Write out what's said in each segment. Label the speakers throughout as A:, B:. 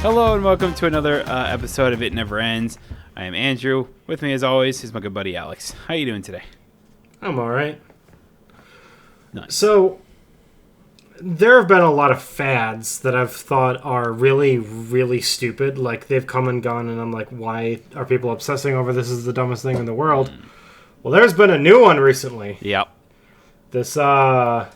A: Hello and welcome to another episode of It Never Ends. I am Andrew. With me as always is my good buddy Alex. How you doing today?
B: I'm alright.
A: Nice.
B: So, there have been a lot of fads that I've thought are really, really stupid. Like, they've come and gone, and I'm like, why are people obsessing over this is the dumbest thing in the world? Well, there's been a new one recently.
A: Yep.
B: This, I'm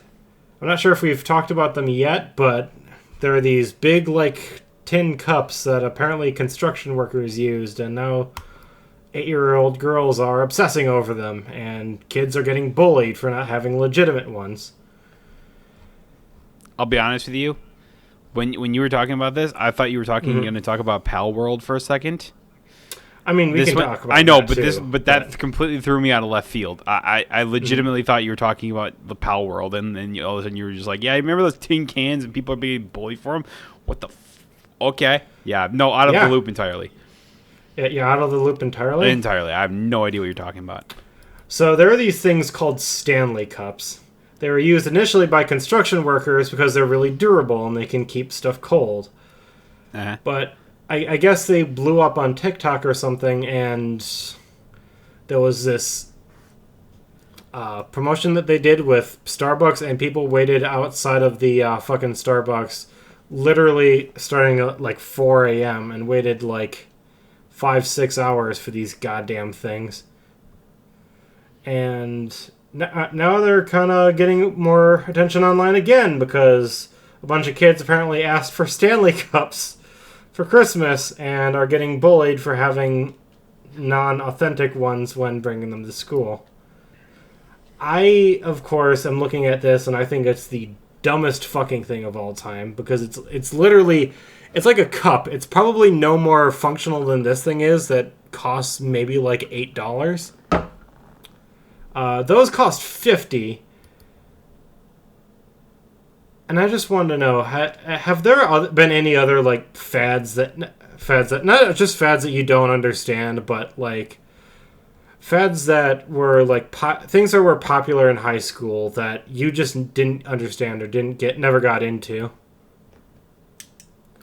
B: not sure if we've talked about them yet, but there are these big, like, tin cups that apparently construction workers used, and now 8-year-old girls are obsessing over them, and kids are getting bullied for not having legitimate ones.
A: I'll be honest with you. When you were talking about this, I thought you were going to talk about Pal World for a second.
B: I mean, we can talk about
A: I know,
B: that
A: but that completely threw me out of left field. I legitimately thought you were talking about the Pal World, and then all of a sudden you were just like, yeah, I remember those tin cans and people are being bullied for them? What the okay. Yeah, no, out of the loop entirely.
B: Yeah, you're out of the loop entirely?
A: Entirely. I have no idea what you're talking about.
B: So there are these things called Stanley Cups. They were used initially by construction workers because they're really durable and they can keep stuff cold.
A: Uh-huh.
B: But I guess they blew up on TikTok or something, and there was this promotion that they did with Starbucks, and people waited outside of the fucking Starbucks literally starting at like 4 a.m. and waited like 5-6 hours for these goddamn things. And now they're kind of getting more attention online again because a bunch of kids apparently asked for Stanley Cups for Christmas and are getting bullied for having non-authentic ones when bringing them to school. I, of course, am looking at this and I think it's the dumbest fucking thing of all time because it's literally, it's like a cup. It's probably no more functional than this thing is that costs maybe like $8. Those cost $50. And I just wanted to know, have there been any other like fads that not just fads that you don't understand, but like fads that were like things that were popular in high school that you just didn't understand or never got into?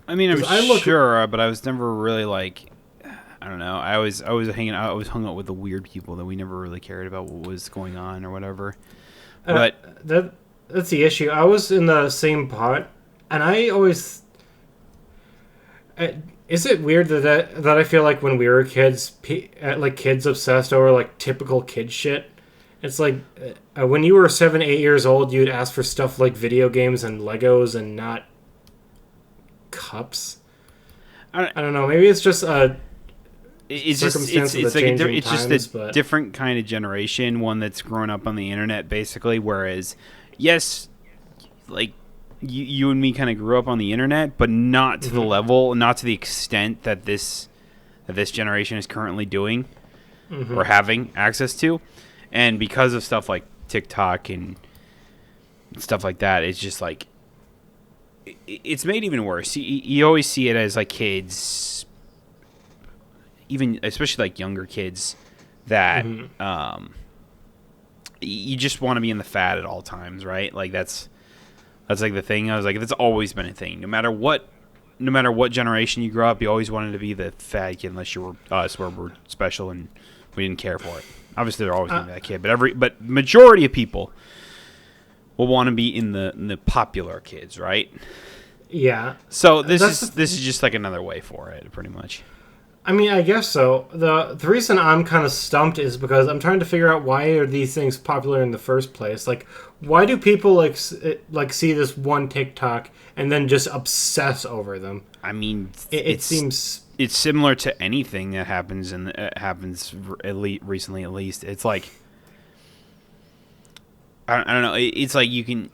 A: I mean, I'm sure, but I was never really like, I don't know. I was hanging out. I was hung out with the weird people that we never really cared about what was going on or whatever. But
B: that's the issue. I was in the same pot, and I always. Is it weird that I feel like when we were kids, like kids obsessed over like typical kid shit? It's like when you were 7, 8 years old, you'd ask for stuff like video games and Legos and not cups. I don't know. Maybe it's just
A: it's just a different kind of generation, one that's grown up on the internet basically. Whereas, yes, like. You and me kind of grew up on the internet, but not to the level, not to the extent that this generation is currently doing or having access to. And because of stuff like TikTok and stuff like that, it's just like it's made even worse. You always see it as like kids, even especially like younger kids, that you just want to be in the fad at all times, right? Like that's like the thing. I was like, that's always been a thing. No matter what generation you grow up, you always wanted to be the fad kid, unless you were us, where we're special and we didn't care for it. Obviously, they're always going to be that kid, but majority of people will want to be in the popular kids, right?
B: Yeah.
A: So this is just like another way for it, pretty much.
B: I mean, I guess so. The reason I'm kind of stumped is because I'm trying to figure out why are these things popular in the first place. Like, why do people like see this one TikTok and then just obsess over them?
A: I mean,
B: it seems
A: it's similar to anything that happens recently. At least it's like I don't know. It's like you can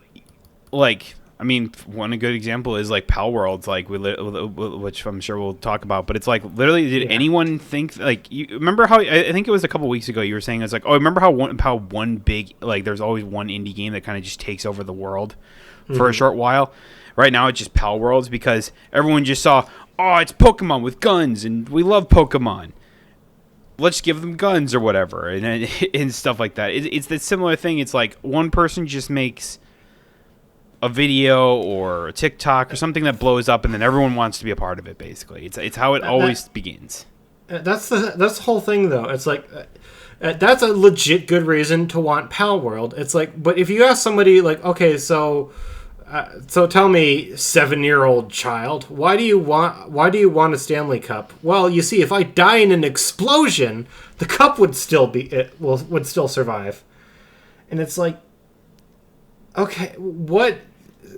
A: like. I mean, one good example is like Pal Worlds, like which I'm sure we'll talk about. But it's like literally, did anyone think like you remember how I think it was a couple weeks ago you were saying it's like, oh, remember how one big like there's always one indie game that kind of just takes over the world for a short while. Right now it's just Pal Worlds because everyone just saw, oh, it's Pokemon with guns and we love Pokemon. Let's give them guns or whatever and stuff like that. It's the similar thing. It's like one person just makes a video or a TikTok or something that blows up, and then everyone wants to be a part of it. Basically, it's how it always begins.
B: That's the whole thing, though. It's like that's a legit good reason to want Pal World. It's like, but if you ask somebody like, okay, so tell me, 7-year-old child, why do you want a Stanley Cup? Well, you see, if I die in an explosion, the cup would still survive. And it's like, okay, what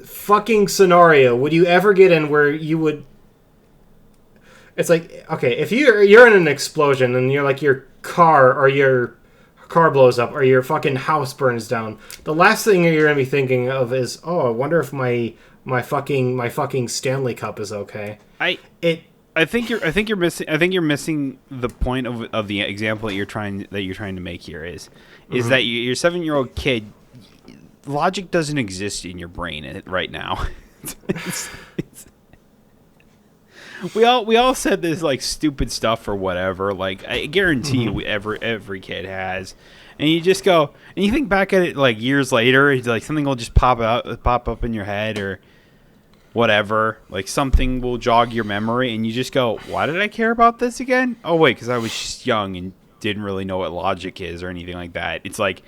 B: fucking scenario would you ever get in where you would? It's like, okay, if you're in an explosion and you're like your car blows up or your fucking house burns down, the last thing you're gonna be thinking of is, oh, I wonder if my fucking Stanley Cup is okay.
A: I think you're missing the point of the example that you're trying to make here is that your 7-year-old kid, logic doesn't exist in your brain right now. We all said this like stupid stuff or whatever. Like I guarantee you, every kid has, and you just go and you think back at it like years later. It's like something will just pop up in your head or whatever. Like something will jog your memory, and you just go, "Why did I care about this again? Oh wait, because I was just young and didn't really know what logic is or anything like that." It's like,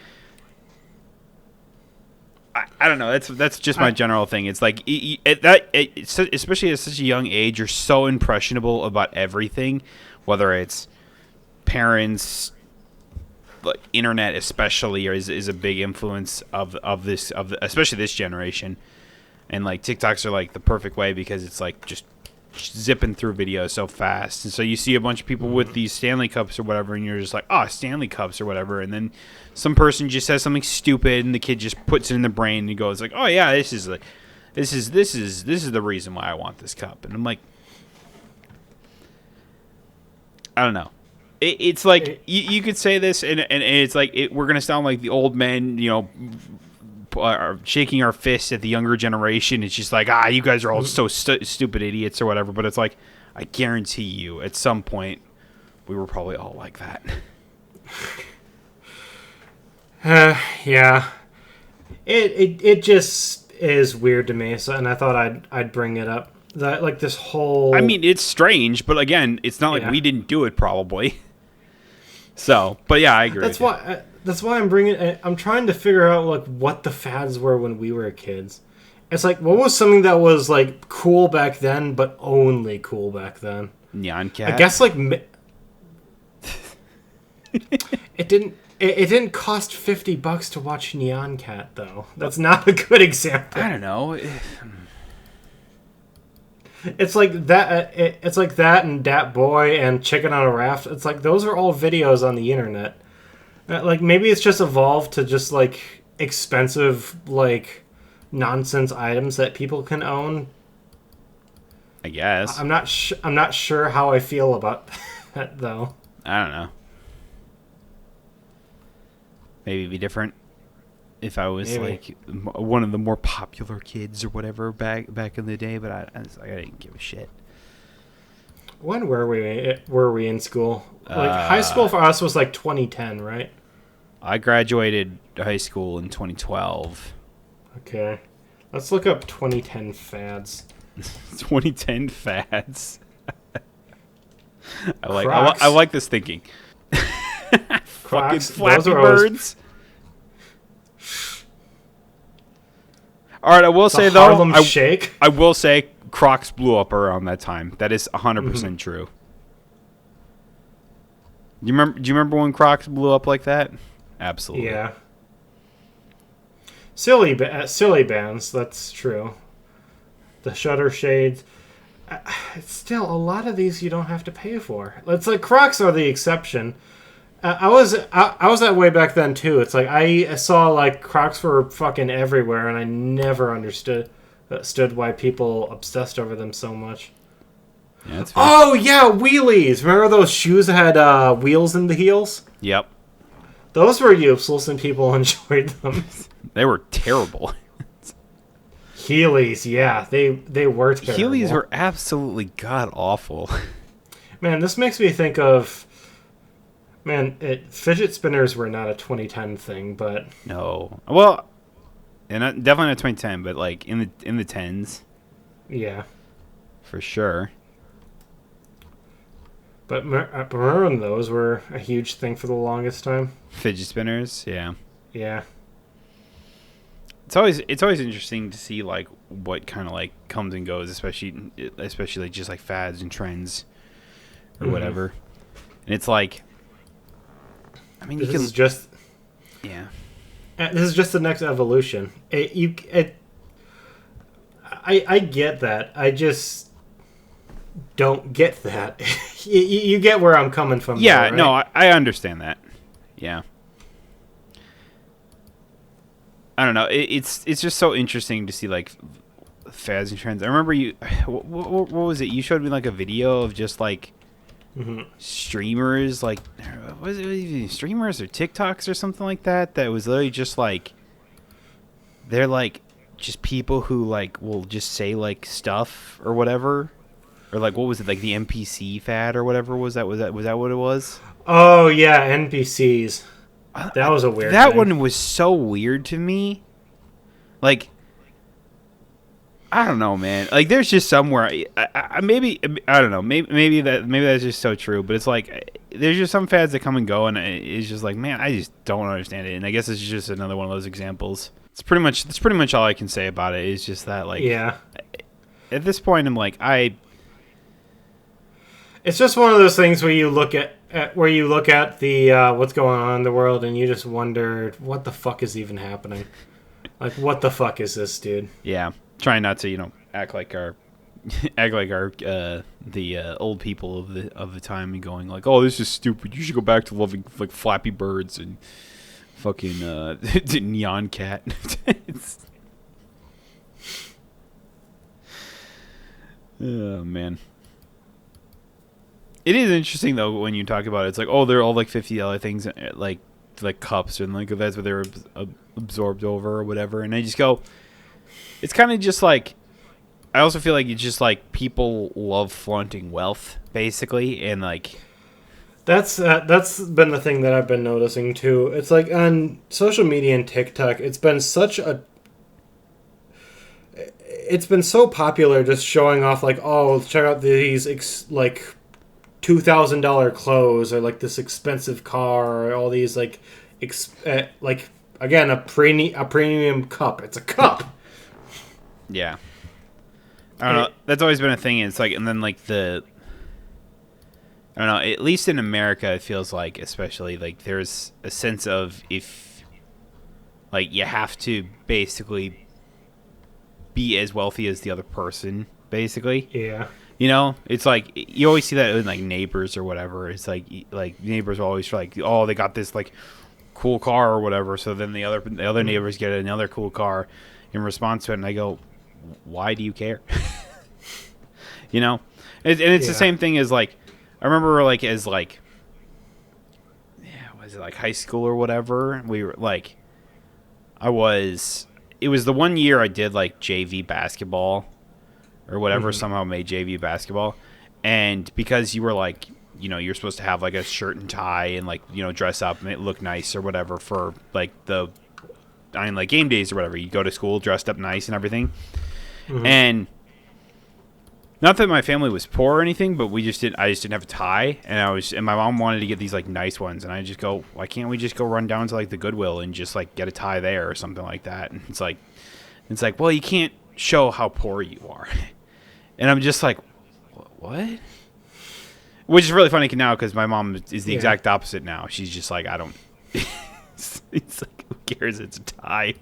A: I don't know. That's just my general thing. It's like especially at such a young age, you're so impressionable about everything, whether it's parents, like internet especially, is a big influence of especially this generation, and like TikToks are like the perfect way because it's like just zipping through videos so fast, and so you see a bunch of people with these Stanley Cups or whatever, and you're just like, oh, Stanley Cups or whatever, and then some person just says something stupid, and the kid just puts it in the brain and he goes like, oh yeah, this is the reason why I want this cup, and I'm like, I don't know. It's like you could say this, and it's like we're gonna sound like the old men, are shaking our fists at the younger generation. It's just like, you guys are all so stupid idiots or whatever. But it's like, I guarantee you, at some point, we were probably all like that.
B: Yeah. It just is weird to me. So, and I thought I'd bring it up. That like this whole.
A: I mean, it's strange, but again, it's not like we didn't do it, probably. So, but yeah, I agree.
B: That's why I'm trying to figure out like what the fads were when we were kids. It's like, what was something that was like cool back then, but only cool back then?
A: Nyan Cat.
B: I guess like it didn't cost $50 to watch Nyan Cat though. That's not a good example.
A: I don't know.
B: It's like that. It's like that and Dat Boy and Chicken on a Raft. It's like those are all videos on the internet. Like maybe it's just evolved to just like expensive like nonsense items that people can own.
A: I guess.
B: I'm not sure how I feel about that though.
A: I don't know. Maybe it'd be different if I was like one of the more popular kids or whatever back in the day, but I didn't give a shit.
B: When were we in school? Like high school for us was like 2010, right?
A: I graduated high school in 2012.
B: Okay. Let's look up 2010 fads.
A: 2010 fads. I like this thinking. Fucking Flappy Birds. All right, I will say though,
B: Harlem Shake.
A: I will say Crocs blew up around that time. That is 100% true. Do you remember when Crocs blew up like that? Absolutely.
B: Yeah. Silly bands. That's true. The Shutter Shades. Still, a lot of these you don't have to pay for. It's like Crocs are the exception. I was that way back then too. It's like I saw like Crocs were fucking everywhere, and I never understood why people obsessed over them so much.
A: Yeah, that's fair.
B: Oh yeah, wheelies. Remember those shoes that had wheels in the heels?
A: Yep.
B: Those were useless, and people enjoyed them.
A: They were terrible.
B: Heelys, yeah, they were terrible.
A: Heelys were absolutely god awful.
B: Man, this makes me think of. Man, fidget spinners were not a 2010 thing, but
A: no. Well, And definitely not 2010, but like in the tens.
B: Yeah.
A: For sure.
B: But remember those were a huge thing for the longest time.
A: Fidget spinners, yeah.
B: Yeah.
A: It's always interesting to see like what kind of like comes and goes, especially like just like fads and trends or whatever. And it's like, I mean,
B: this is just the next evolution. I get that. I just don't get that. you get where I'm coming from.
A: Yeah,
B: though, right?
A: no, I understand that. Yeah. I don't know. It's just so interesting to see like fads and trends. I remember you. What was it? You showed me like a video of just like streamers, like was it even streamers or TikToks or something like that? That was literally just like they're like just people who like will just say like stuff or whatever, or like what was it, like the NPC fad or whatever? Was that what it was?
B: Oh yeah, NPCs. That was a weird
A: That
B: thing.
A: one was so weird to me. Like, I don't know, man. Like, there's just somewhere. Maybe I don't know. Maybe that's just so true. But it's like there's just some fads that come and go, and it's just like, man, I just don't understand it. And I guess it's just another one of those examples. That's pretty much all I can say about it. Is just that, like,
B: yeah.
A: At this point, I'm like,
B: It's just one of those things where you look at the what's going on in the world, and you just wonder what the fuck is even happening. Like, what the fuck is this, dude?
A: Yeah, trying not to act like our the old people of the time and going like, oh, this is stupid. You should go back to loving like Flappy Birds and fucking Neon Cat. Oh man. It is interesting though when you talk about it. It's like, oh, they're all like $50 things, like cups, and like that's what they were absorbed over or whatever. And I just go, it's kind of just like, I also feel like it's just like people love flaunting wealth, basically, and like
B: that's been the thing that I've been noticing too. It's like on social media and TikTok, it's been so popular just showing off like, oh, check out these like $2,000 clothes, or like this expensive car, or all these like like again a premium cup. It's a cup.
A: Yeah. I don't know. That's always been a thing. It's like, and then like I don't know. At least in America, it feels like, especially like there's a sense of, if like you have to basically be as wealthy as the other person, basically.
B: Yeah.
A: It's like you always see that in like Neighbors or whatever. It's like Neighbors are always like, oh, they got this like cool car or whatever. So then the other neighbors get another cool car in response to it, and I go, why do you care? It's the same thing as like, I remember like as like, was it like high school or whatever? We were like, it was the one year I did like JV basketball or whatever, somehow made JV basketball. And because you were like, you're supposed to have like a shirt and tie and like, dress up and it look nice or whatever for like like game days or whatever. You go to school dressed up nice and everything. And not that my family was poor or anything, but I just didn't have a tie, and my mom wanted to get these like nice ones, and I just go, why can't we just go run down to like the Goodwill and just like get a tie there or something like that? And it's like, well, you can't show how poor you are. And I'm just like, what? Which is really funny now because my mom is the exact opposite now. She's just like, I don't. It's like, who cares? It's a tie.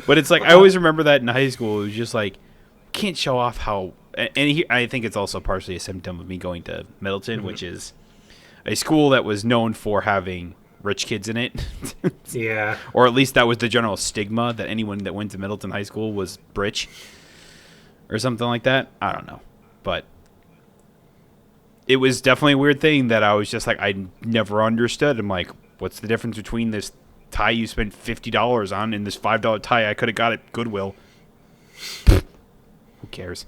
A: But it's like, I always remember that in high school. It was just like, can't show off how. And I think it's also partially a symptom of me going to Middleton, which is a school that was known for having rich kids in it.
B: Yeah.
A: Or at least that was the general stigma, that anyone that went to Middleton High School was rich. Or something like that. I don't know. But it was definitely a weird thing that I was just like, I never understood. I'm like, what's the difference between this tie you spent $50 on and this $5 tie I could have got at Goodwill? Who cares?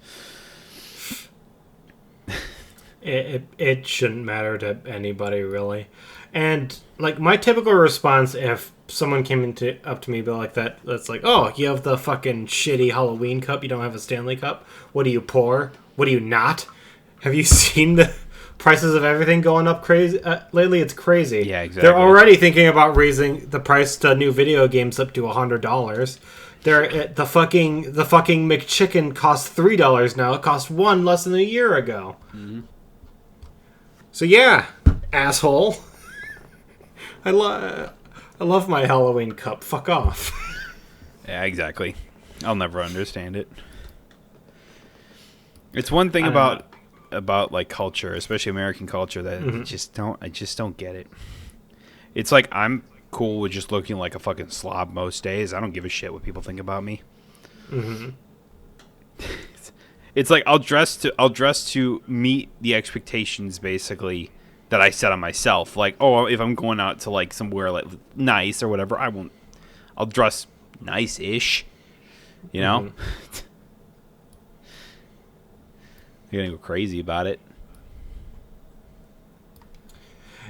B: It shouldn't matter to anybody, really. And like my typical response, if someone came up to me but like that's like, oh, you have the fucking shitty Halloween cup, you don't have a Stanley Cup? What are you, poor? What are you, not? Have you seen the prices of everything going up crazy lately? It's crazy.
A: Yeah, exactly.
B: They're already thinking about raising the price to new video games up to $100. The fucking McChicken costs $3 now. It cost $1 less than a year ago.
A: Mm-hmm.
B: So yeah, asshole. I love my Halloween cup. Fuck off.
A: Yeah, exactly. I'll never understand it. It's one thing about like culture, especially American culture, that I just don't get it. It's like I'm cool with just looking like a fucking slob most days. I don't give a shit what people think about me. Mm-hmm. It's like I'll dress to meet the expectations basically that I set on myself. Like, oh, if I'm going out to like somewhere like nice or whatever, I'll dress nice-ish. You know? Mm-hmm. You're gonna go crazy about it.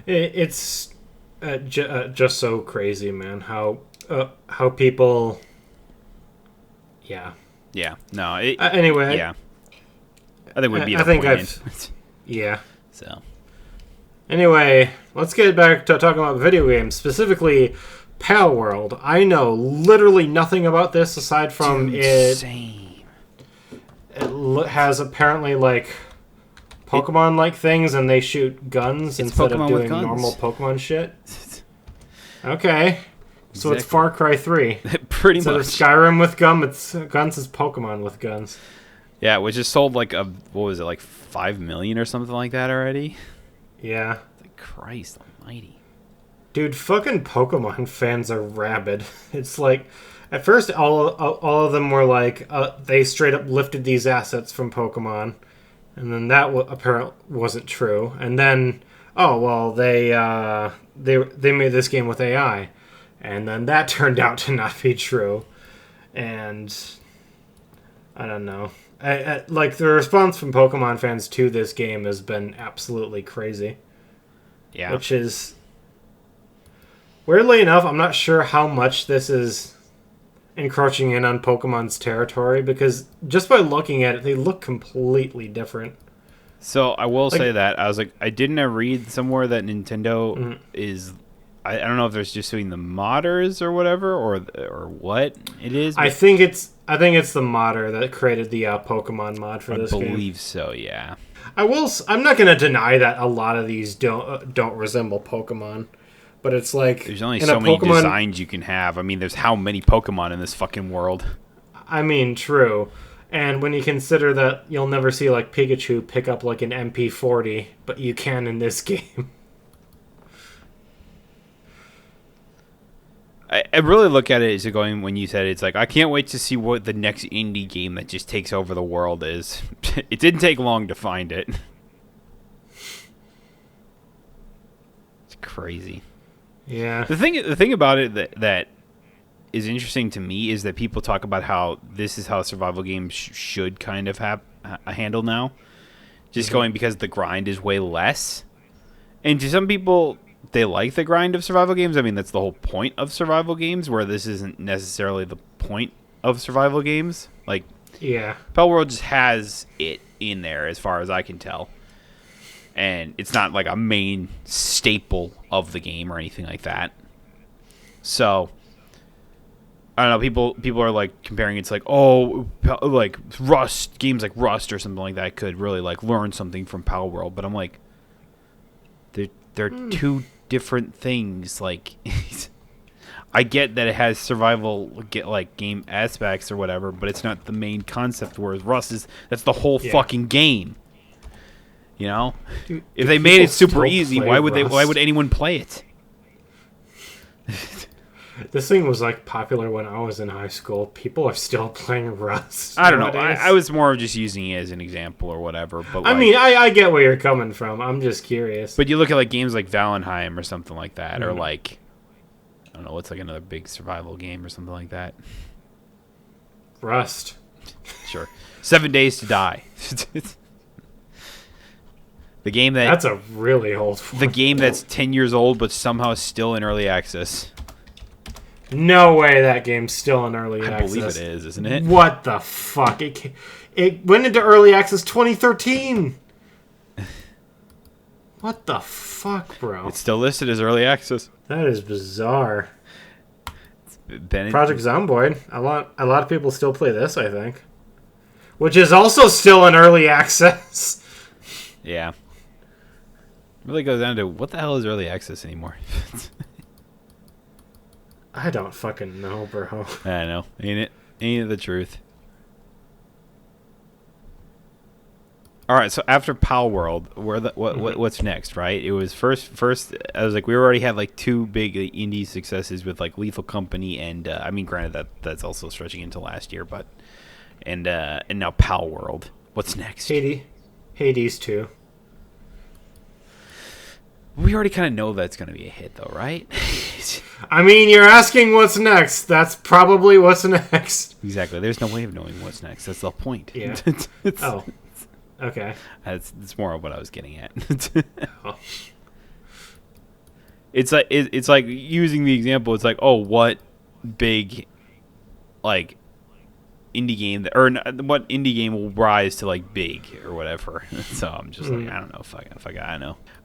B: It's just so crazy, man. How people. Yeah.
A: Yeah. No.
B: Anyway.
A: Yeah. I think we'd be.
B: Yeah.
A: So.
B: Anyway, let's get back to talking about video games, specifically Pal World. I know literally nothing about this aside from
A: Same.
B: It has apparently like Pokemon-like things, and they shoot guns instead of doing normal Pokemon shit. Okay, so it's Far Cry 3.
A: Pretty
B: instead
A: much.
B: Instead of Skyrim with guns, is Pokemon with guns.
A: Yeah, which has sold like what was it, like 5 million or something like that already?
B: Yeah.
A: Like, Christ almighty.
B: Dude, fucking Pokemon fans are rabid. It's like, at first, all of them were like, they straight up lifted these assets from Pokemon, and then that apparently wasn't true. And then, oh well, they made this game with AI, and then that turned out to not be true. And I don't know. Like the response from Pokemon fans to this game has been absolutely crazy.
A: Yeah,
B: which is weirdly enough, I'm not sure how much this is encroaching in on Pokemon's territory, because just by looking at it, they look completely different.
A: So I will say that I didn't read somewhere that Nintendo is. I don't know if they're just doing the modders or whatever, or what it is.
B: I think it's the modder that created the Pokemon mod for this game.
A: I believe so. Yeah.
B: I'm not going to deny that a lot of these don't resemble Pokemon. But it's like,
A: there's only so many designs you can have. I mean, there's how many Pokemon in this fucking world?
B: I mean, true. And when you consider that you'll never see like Pikachu pick up like an MP40, but you can in this game.
A: I really look at it as going, when you said it's like, I can't wait to see what the next indie game that just takes over the world is. It didn't take long to find it. It's crazy.
B: Yeah.
A: The thing about it that is interesting to me is that people talk about how this is how survival games should kind of have a handle now. Just going because the grind is way less. And to some people, they like the grind of survival games. I mean, that's the whole point of survival games, where this isn't necessarily the point of survival games. Like,
B: yeah,
A: Pal World just has it in there as far as I can tell. And it's not like a main staple of the game or anything like that. So, I don't know. People are like comparing it to like, oh, like Rust, games like Rust or something like that could really like learn something from Pal World. But I'm like, they're two different things. Like, I get that it has survival game aspects or whatever, but it's not the main concept. Whereas Rust that's the whole fucking game. You know,
B: dude,
A: if they made it super easy, why would anyone play it?
B: This thing was like popular when I was in high school. People are still playing Rust.
A: I don't know. I was more of just using it as an example or whatever. But
B: I mean, I get where you're coming from. I'm just curious.
A: But you look at like games like Valheim or something like that, or like, I don't know, what's like another big survival game or something like that.
B: Rust.
A: Sure. 7 Days to Die. The game that's
B: a really old one.
A: The game that's 10 years old but somehow still in early access.
B: No way that game's still in early access.
A: I believe it is, isn't it?
B: What the fuck? It went into early access 2013. What the fuck, bro?
A: It's still listed as early access.
B: That is bizarre. Project Zomboid. A lot of people still play this, I think. Which is also still in early access.
A: Yeah. It really goes down to what the hell is early access anymore?
B: I don't fucking know, bro.
A: I know. Ain't it the truth? All right, so after Pal World, what's next, right? It was first. I was like, we already had like two big indie successes with like Lethal Company and I mean, granted that's also stretching into last year, but and now Pal World. What's next?
B: Hades 2.
A: We already kind of know that's going to be a hit, though, right?
B: I mean, you're asking what's next. That's probably what's next.
A: Exactly. There's no way of knowing what's next. That's the point.
B: Yeah. Oh. Okay.
A: That's more of what I was getting at. Oh. It's like using the example. It's like, oh, what big, like, indie game what indie game will rise to like big or whatever. So I'm just like, I don't know.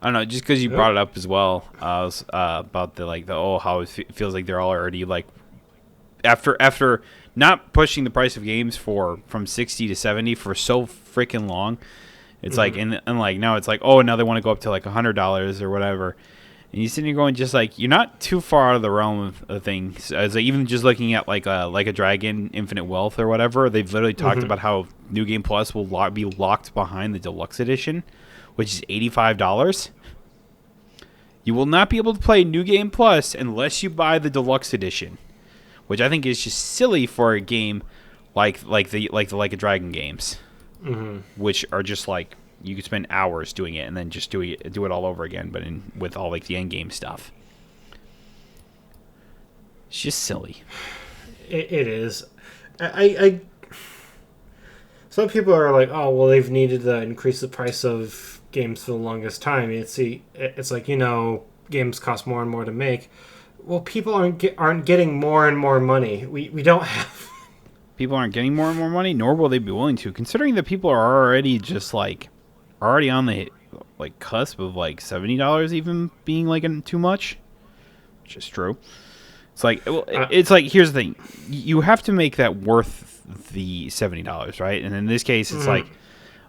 A: I don't know. Just because you brought it up as well, about how it feels like they're all already like after not pushing the price of games from $60 to $70 for so freaking long. It's like and like now it's like, oh, now they want to go up to like $100 or whatever. And you're sitting here going, just like, you're not too far out of the realm of things. As like, even just looking at like a Dragon Infinite Wealth or whatever, they've literally talked about how New Game Plus will be locked behind the Deluxe Edition, which is $85. You will not be able to play New Game Plus unless you buy the Deluxe Edition, which I think is just silly for a game like the Like a Dragon games, which are just like, you could spend hours doing it and then just do it all over again, but with all like the end game stuff. It's just silly.
B: It is. I some people are like, oh well, they've needed to increase the price of games for the longest time. It's like, games cost more and more to make. Well, people aren't getting more and more money. We don't have.
A: People aren't getting more and more money, nor will they be willing to, considering that people are already just like. Already on the like cusp of like $70 even being like too much, which is true. It's like, well, it's like, here's the thing: you have to make that worth the $70, right? And in this case, it's like,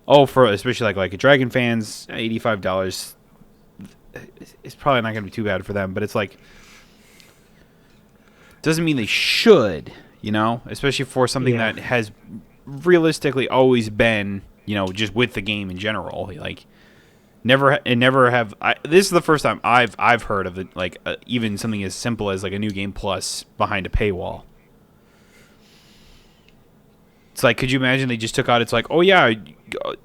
A: oh, for especially like a Dragon fans, $85. It's probably not going to be too bad for them, but it's like, doesn't mean they should, especially for something that has realistically always been. Just with the game in general, like this is the first time I've heard of it, like even something as simple as like a New Game Plus behind a paywall. It's like, could you imagine they just took out? It's like, oh yeah,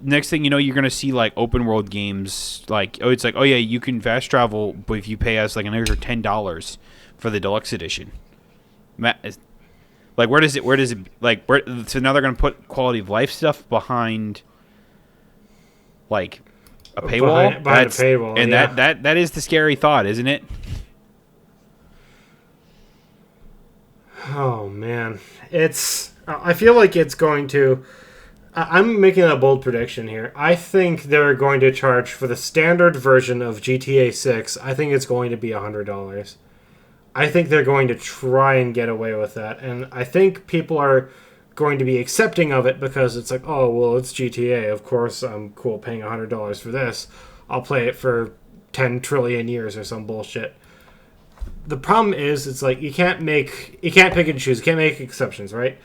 A: next thing you know, you're gonna see like open world games. Like, oh, it's like, oh yeah, you can fast travel, but if you pay us like an extra $10 for the Deluxe Edition. Like, where does it like, so now they're going to put quality of life stuff behind, like, a paywall?
B: Behind a paywall,
A: and that is the scary thought, isn't it?
B: Oh, man. I feel like it's going to, I'm making a bold prediction here. I think they're going to charge for the standard version of GTA 6, I think it's going to be $100. I think they're going to try and get away with that. And I think people are going to be accepting of it because it's like, oh, well, it's GTA. Of course, I'm cool paying $100 for this. I'll play it for 10 trillion years or some bullshit. The problem is, it's like, you can't pick and choose. You can't make exceptions, right?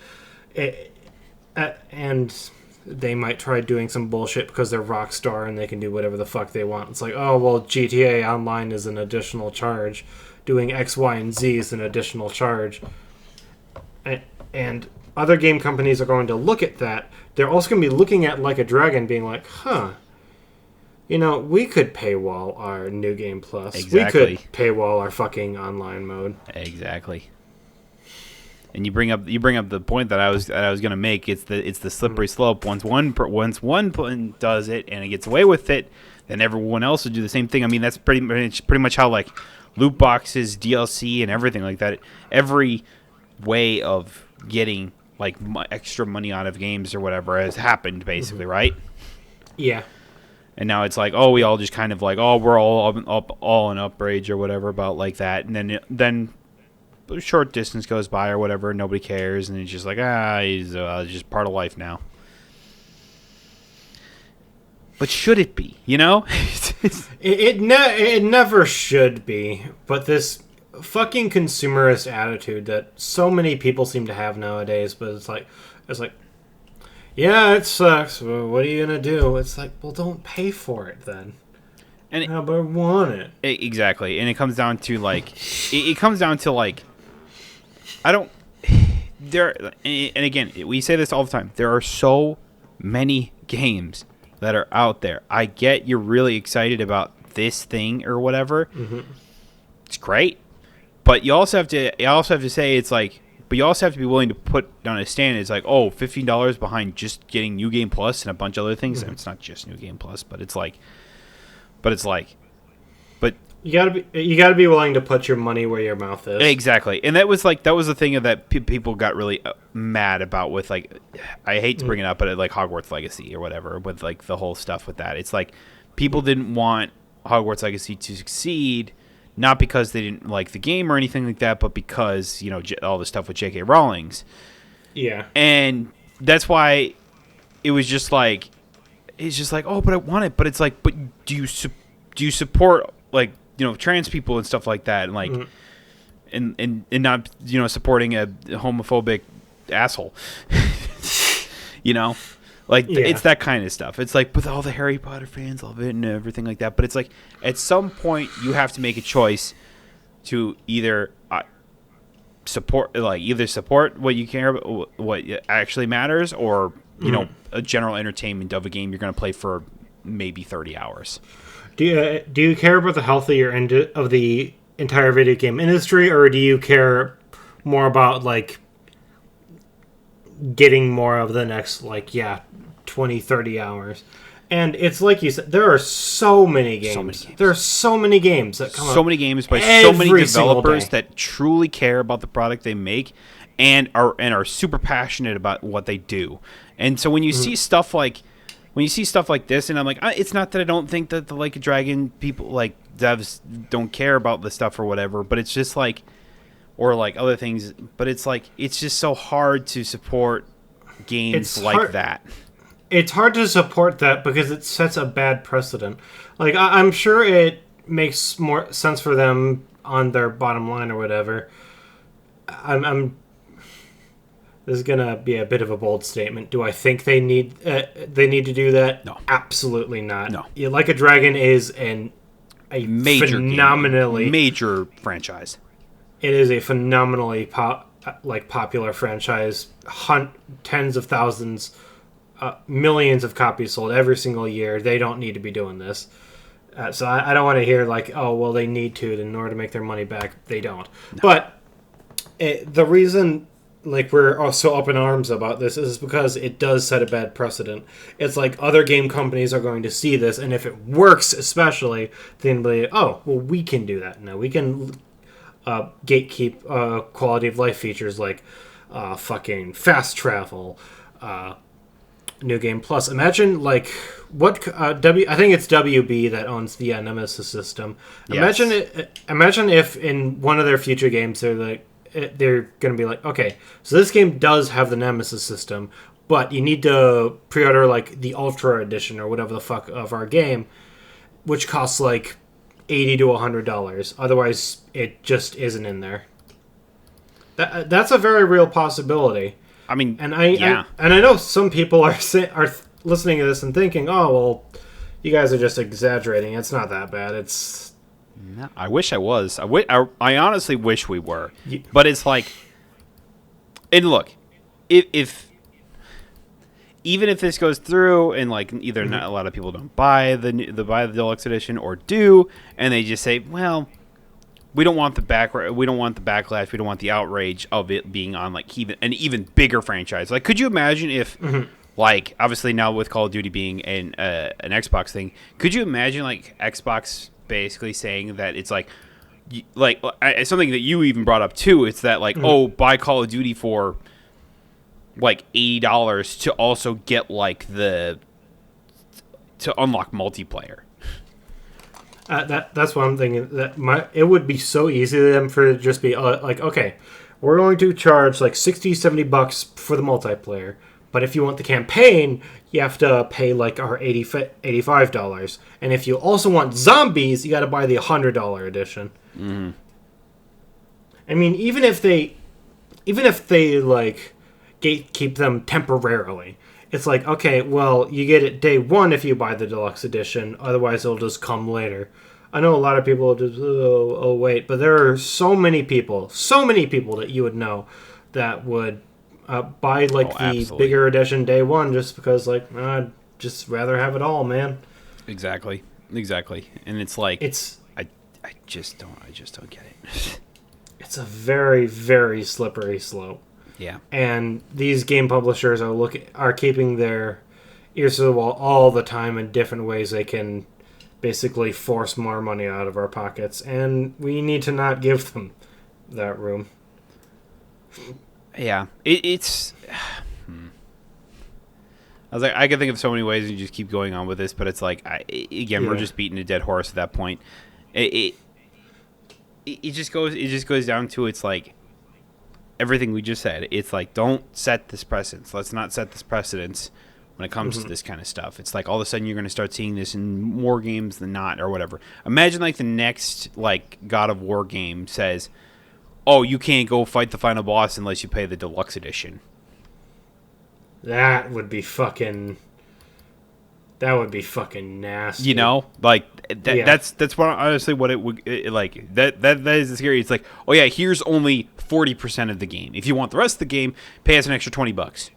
B: And they might try doing some bullshit because they're Rockstar and they can do whatever the fuck they want. It's like, oh, well, GTA Online is an additional charge. Doing X, Y, and Z is an additional charge. And other game companies are going to look at that. They're also going to be looking at Like a Dragon being like, we could paywall our New Game Plus.
A: Exactly.
B: We could paywall our fucking online mode.
A: Exactly. And you bring up the point that I was going to make. It's the slippery slope. Once one does it and it gets away with it, then everyone else will do the same thing. I mean, that's pretty much how like loot boxes, DLC, and everything like that. Every way of getting like extra money out of games or whatever has happened, basically, right?
B: Yeah.
A: And now it's like, oh, we all just kind of like, oh, we're all in upgrades or whatever about like that, and then a short distance goes by or whatever, and nobody cares, and it's just like, he's just part of life now. But should it be? You know,
B: it never should be. But this fucking consumerist attitude that so many people seem to have nowadays, but it's like, yeah, it sucks. Well, what are you gonna do? It's like, well, don't pay for it then. And how about want it?
A: Exactly, and it comes down to like, it comes down to like, I don't. There and again, we say this all the time. There are so many games that are out there. I get you're really excited about this thing or whatever. Mm-hmm. It's great, but you also have to say it's like. But you also have to be willing to put down a stand. It's like, oh, $15 behind just getting New Game Plus and a bunch of other things. Mm-hmm. It's not just New Game Plus, but you
B: gotta be willing to put your money where your mouth is.
A: Exactly, and that was the thing that people got really mad about with like, I hate to bring it up, but like Hogwarts Legacy or whatever with like the whole stuff with that. It's like people didn't want Hogwarts Legacy to succeed. Not because they didn't like the game or anything like that, but because, all the stuff with J.K. Rowling's. Yeah. And that's why it was just like, oh, but I want it. But it's like, but do you support, like, trans people and stuff like that? And, like, and not, supporting a homophobic asshole, Like, It's that kind of stuff. It's like, but all the Harry Potter fans love it and everything like that. But it's like, at some point, you have to make a choice to either support what you care about, what actually matters, or, a general entertainment of a game you're going to play for maybe 30 hours.
B: Do you care about the health of the entire video game industry, or do you care more about, like, getting more of the next, 20, 30 hours? And it's like you said, there are so many games. There are so many games that come out.
A: So many games by so many developers that truly care about the product they make and are super passionate about what they do. And so when you see stuff like this, and I'm like, it's not that I don't think that the Like a Dragon people, like devs, don't care about the stuff or whatever, but it's just like, or like other things, but it's like, it's just so hard to support games that.
B: It's hard to support that because it sets a bad precedent. Like, I'm sure it makes more sense for them on their bottom line or whatever. This is gonna be a bit of a bold statement. Do I think they need to do that?
A: No,
B: absolutely not.
A: No,
B: Like a Dragon is a
A: major franchise.
B: It is a phenomenally popular franchise. Tens of thousands, millions of copies sold every single year. They don't need to be doing this. So I don't want to hear like, oh, well, they need to in order to make their money back. They don't. No. But the reason we're all so up in arms about this is because it does set a bad precedent. It's like other game companies are going to see this, and if it works especially, then be, oh, well, we can do that now. We can gatekeep quality of life features like fucking fast travel, New Game Plus. Imagine what I think it's WB that owns the Nemesis system. Yes. Imagine if in one of their future games they're going to be like, okay, so this game does have the Nemesis system, but you need to pre-order the Ultra Edition or whatever the fuck of our game, which costs $80 to $100. Otherwise, it just isn't in there. That's a very real possibility.
A: I mean,
B: I know some people are listening to this and thinking, oh, well, you guys are just exaggerating. It's not that bad. It's...
A: No, I wish I was. I honestly wish we were. But it's like... And look, if even if this goes through and either not a lot of people don't buy the deluxe edition or do, and they just say, well, we don't want the backlash, we don't want the outrage of it being on even an even bigger franchise. Could you imagine if obviously now with Call of Duty being an Xbox thing, could you imagine Xbox basically saying that it's something that you even brought up too. It's that buy Call of Duty for like $80 to also get like to unlock multiplayer.
B: That's one thing that it would be so easy to them for it to just be like, okay, we're going to charge like $60-$70 for the multiplayer, but if you want the campaign, you have to pay like our $85, and if you also want zombies, you got to buy the $100 edition.
A: Mm-hmm.
B: I mean, even if they like gatekeep them temporarily, it's like, okay, well, you get it day one if you buy the deluxe edition. Otherwise, it'll just come later. I know a lot of people just, wait. But there are so many people that you would know that would buy, the
A: absolutely.
B: bigger edition day one just because, I'd just rather have it all, man.
A: Exactly. And it's like... I just don't get it.
B: It's a very, very slippery slope.
A: Yeah.
B: And these game publishers are keeping their ears to the wall all the time in different ways they can basically force more money out of our pockets, and we need to not give them that room.
A: Yeah. It's I was like, I can think of so many ways and just keep going on with this, but it's like we're just beating a dead horse at that point. It just goes down to, it's like everything we just said. It's like, don't set this precedence. Let's not set this precedence when it comes to this kind of stuff. It's like all of a sudden you're going to start seeing this in more games than not, or whatever. Imagine like the next God of War game says, oh, you can't go fight the final boss unless you pay the deluxe edition.
B: That would be fucking nasty.
A: You know, that's what, honestly, what it would that is scary. It's like, oh yeah, here's only 40% of the game. If you want the rest of the game, pay us an extra $20.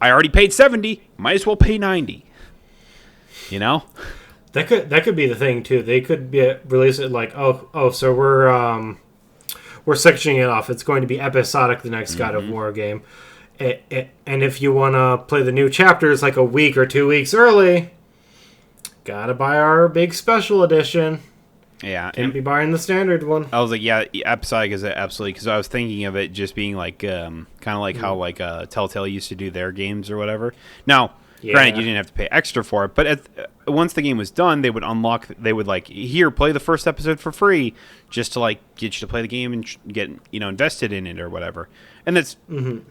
A: I already paid $70. Might as well pay $90. You know,
B: that could be the thing too. They could release it like, so we're sectioning it off. It's going to be episodic. The next God of War game. And if you want to play the new chapters like a week or 2 weeks early, gotta buy our big special edition.
A: Yeah.
B: Can't be buying the standard one.
A: I was like, yeah, episodic is absolutely, because I was thinking of it just being like, kind of like how Telltale used to do their games or whatever. Now, granted, you didn't have to pay extra for it, but once the game was done, they would here, play the first episode for free, just to get you to play the game and get invested in it or whatever. And that's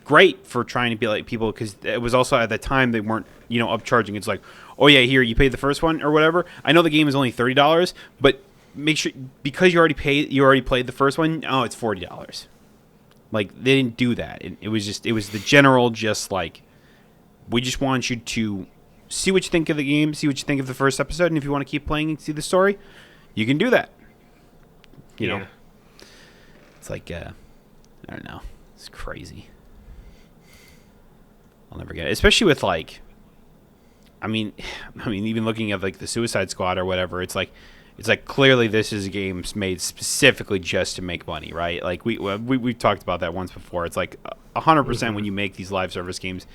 A: great for trying to be like people, because it was also at the time they weren't upcharging. It's like, oh yeah, here, you paid the first one or whatever. I know the game is only $30, but make sure, because you already played the first one, it's $40. Like, they didn't do that. It was the general, just like, we just want you to see what you think of the game, see what you think of the first episode, and if you want to keep playing and see the story, you can do that. You know? It's like, I don't know. It's crazy. I'll never get it. Especially with, I mean, even looking at, the Suicide Squad or whatever, it's like clearly this is a game made specifically just to make money, right? Like, we've talked about that once before. It's like 100% when you make these live service games,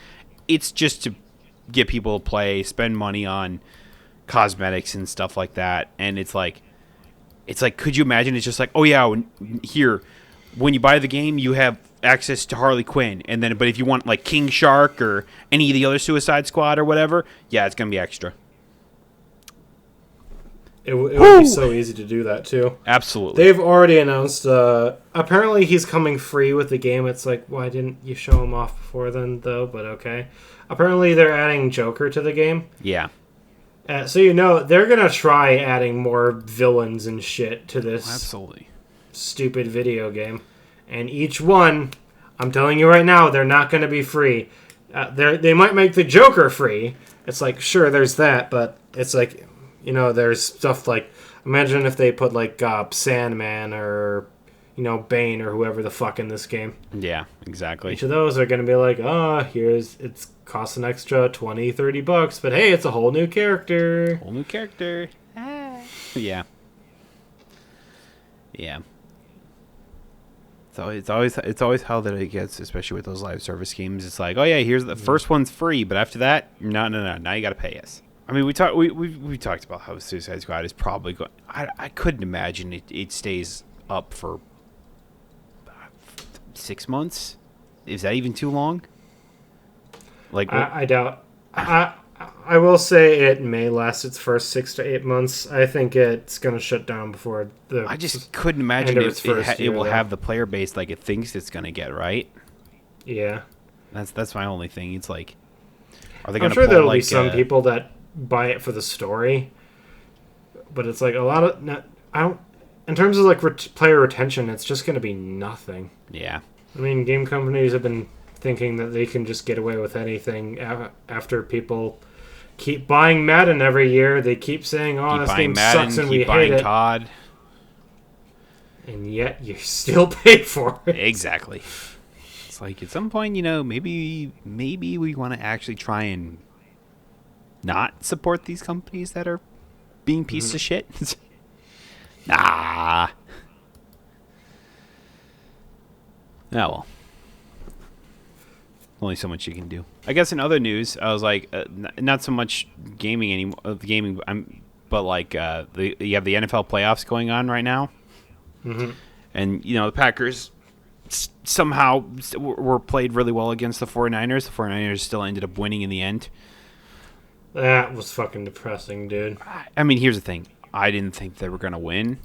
A: it's just to get people to play, spend money on cosmetics and stuff like that. And it's like, could you imagine? It's just like, oh yeah, when you buy the game, you have access to Harley Quinn, and then, but if you want King Shark or any of the other Suicide Squad or whatever, yeah, it's gonna be extra.
B: It would be so easy to do that too.
A: Absolutely.
B: They've already announced. Apparently, he's coming free with the game. It's like, why didn't you show him off before then, though? But okay. Apparently, they're adding Joker to the game.
A: Yeah.
B: So they're gonna try adding more villains and shit to this.
A: Absolutely.
B: Stupid video game, and each one, I'm telling you right now, they're not going to be free. They might make the Joker free. It's like, sure, there's that, but it's like, there's stuff like, imagine if they put Sandman or Bane or whoever the fuck in this game.
A: Yeah, exactly.
B: Each of those are going to be like, it's costs an extra $20-$30, but hey, it's a whole new character.
A: Yeah. Yeah. So it's always how that it gets, especially with those live service games. It's like, oh yeah, here's the first one's free, but after that, no, now you got to pay us. I mean, we talked about how Suicide Squad is probably going. I couldn't imagine it stays up for 6 months. Is that even too long? Like
B: I doubt. I will say it may last its first 6 to 8 months. I think it's going to shut down before the.
A: I just couldn't imagine it will have the player base like it thinks it's going to get, right?
B: Yeah.
A: That's my only thing. It's like, are they going
B: to?
A: I'm
B: sure there'll be some people that buy it for the story, but it's like a lot of I don't. In terms of like player retention, it's just going to be nothing.
A: Yeah.
B: I mean, game companies have been thinking that they can just get away with anything after people keep buying Madden every year. They keep saying, "Oh, this game sucks and we hate it."
A: COD.
B: And yet you still pay for it.
A: Exactly. It's like at some point, maybe we want to actually try and not support these companies that are being pieces of shit. Nah. Oh, well. Only so much you can do. I guess in other news, I was like, not so much gaming anymore. But like you have the NFL playoffs going on right now, and the Packers somehow were played really well against the 49ers. The 49ers still ended up winning in the end.
B: That was fucking depressing, dude.
A: I mean, here's the thing. I didn't think they were gonna win.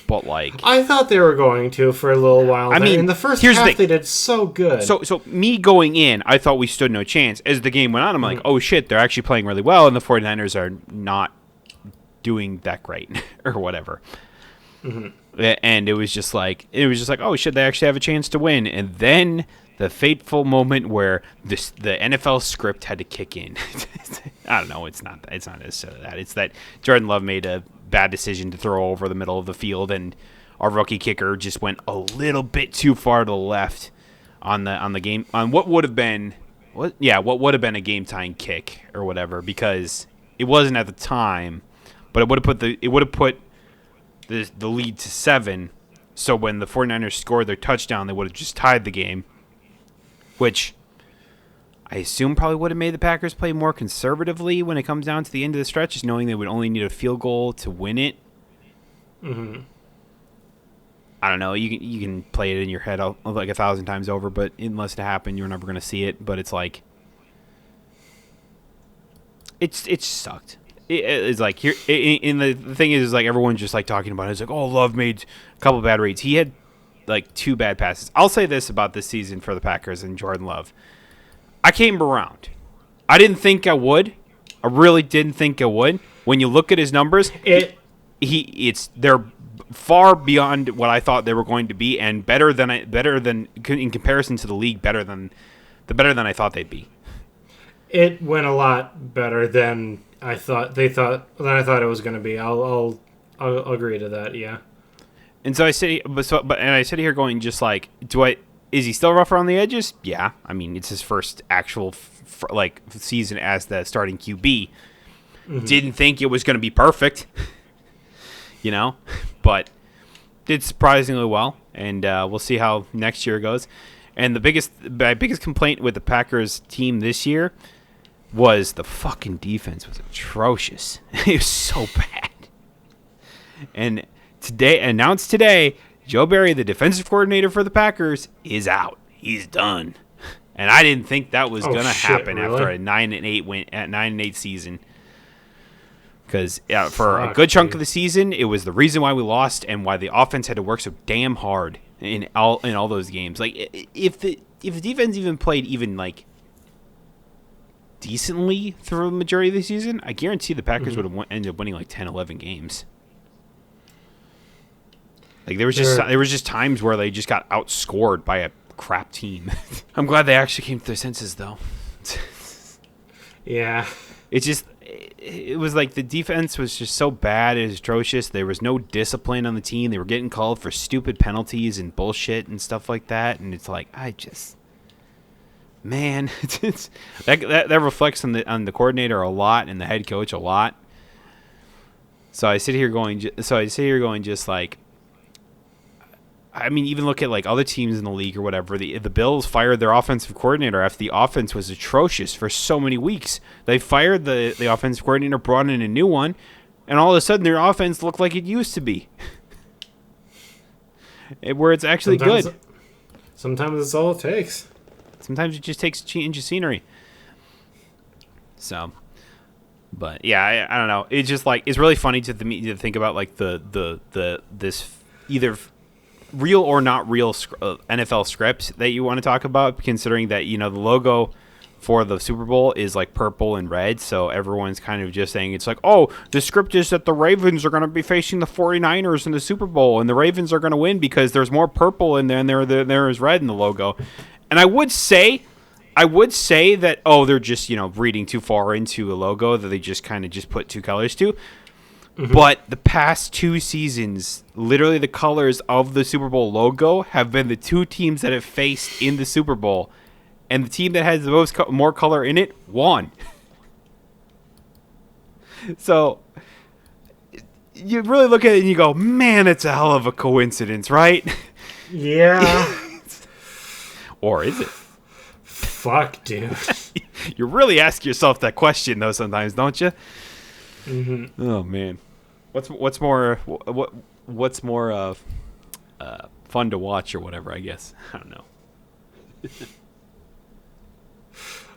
A: But like,
B: I thought they were going to for a little while.
A: I mean,
B: in the first half, they did so good.
A: So me going in, I thought we stood no chance. As the game went on, I'm like, oh shit, they're actually playing really well, and the 49ers are not doing that great or whatever. And it was just like, oh shit, they actually have a chance to win. And then the fateful moment where the NFL script had to kick in. I don't know. It's not necessarily that. It's that Jordan Love made a bad decision to throw over the middle of the field, and our rookie kicker just went a little bit too far to the left on the game on what would have been a game tying kick or whatever, because it wasn't at the time, but it would have put the lead to 7. So when the 49ers scored their touchdown, they would have just tied the game, which I assume probably would have made the Packers play more conservatively when it comes down to the end of the stretch, just knowing they would only need a field goal to win it. I don't know. You can play it in your head like 1,000 times over, but unless it happened, you're never going to see it. But it's like, it sucked. It's like here. The thing is like everyone's just like talking about it. It's like, oh, Love made a couple bad reads. He had like 2 bad passes. I'll say this about this season for the Packers and Jordan Love. I came around. I didn't think I would. I really didn't think I would. When you look at his numbers, they're far beyond what I thought they were going to be, and better than in comparison to the league, better than I thought they'd be.
B: It went a lot better than I thought it was going to be. I'll agree to that. Yeah. And
A: so I sit here going just like, is he still rough around the edges? Yeah. I mean, it's his first actual season as the starting QB. Didn't think it was going to be perfect, but did surprisingly well. And we'll see how next year goes. And my biggest complaint with the Packers team this year was the fucking defense was atrocious. It was so bad. And announced today, Joe Barry, the defensive coordinator for the Packers, is out. He's done. And I didn't think that was going to happen after a 9-8 season. Because for a good chunk of the season, it was the reason why we lost and why the offense had to work so damn hard in all those games. Like if the defense even played like decently through the majority of the season, I guarantee the Packers would have ended up winning like 10, 11 games. Like there was just times where they just got outscored by a crap team. I'm glad they actually came to their senses, though.
B: Yeah.
A: It was like the defense was just so bad. It was atrocious. There was no discipline on the team. They were getting called for stupid penalties and bullshit and stuff like that. And it's like, man, that reflects on the coordinator a lot and the head coach a lot. So I sit here going just like, I mean, even look at like other teams in the league or whatever. The Bills fired their offensive coordinator after the offense was atrocious for so many weeks. They fired the offensive coordinator, brought in a new one, and all of a sudden their offense looked like it used to be, where it's actually good.
B: Sometimes it's all it takes.
A: Sometimes it just takes a change of scenery. So, but yeah, I don't know. It's just like it's really funny to think about like this either real or not real NFL scripts that you want to talk about, considering that the logo for the Super Bowl is like purple and red, so everyone's kind of just saying it's like, oh, the script is that the Ravens are going to be facing the 49ers in the Super Bowl, and the Ravens are going to win because there's more purple in there and there is red in the logo. And I would say that, oh, they're just, reading too far into a logo that they just kind of just put two colors to. Mm-hmm. But the past 2 seasons, literally the colors of the Super Bowl logo have been the 2 teams that have faced in the Super Bowl. And the team that has the most more color in it won. So you really look at it and you go, man, it's a hell of a coincidence, right?
B: Yeah.
A: Or is it?
B: Fuck, dude.
A: You really ask yourself that question, though, sometimes, don't you?
B: Mm-hmm.
A: Oh man, what's more fun to watch or whatever? I guess I don't know.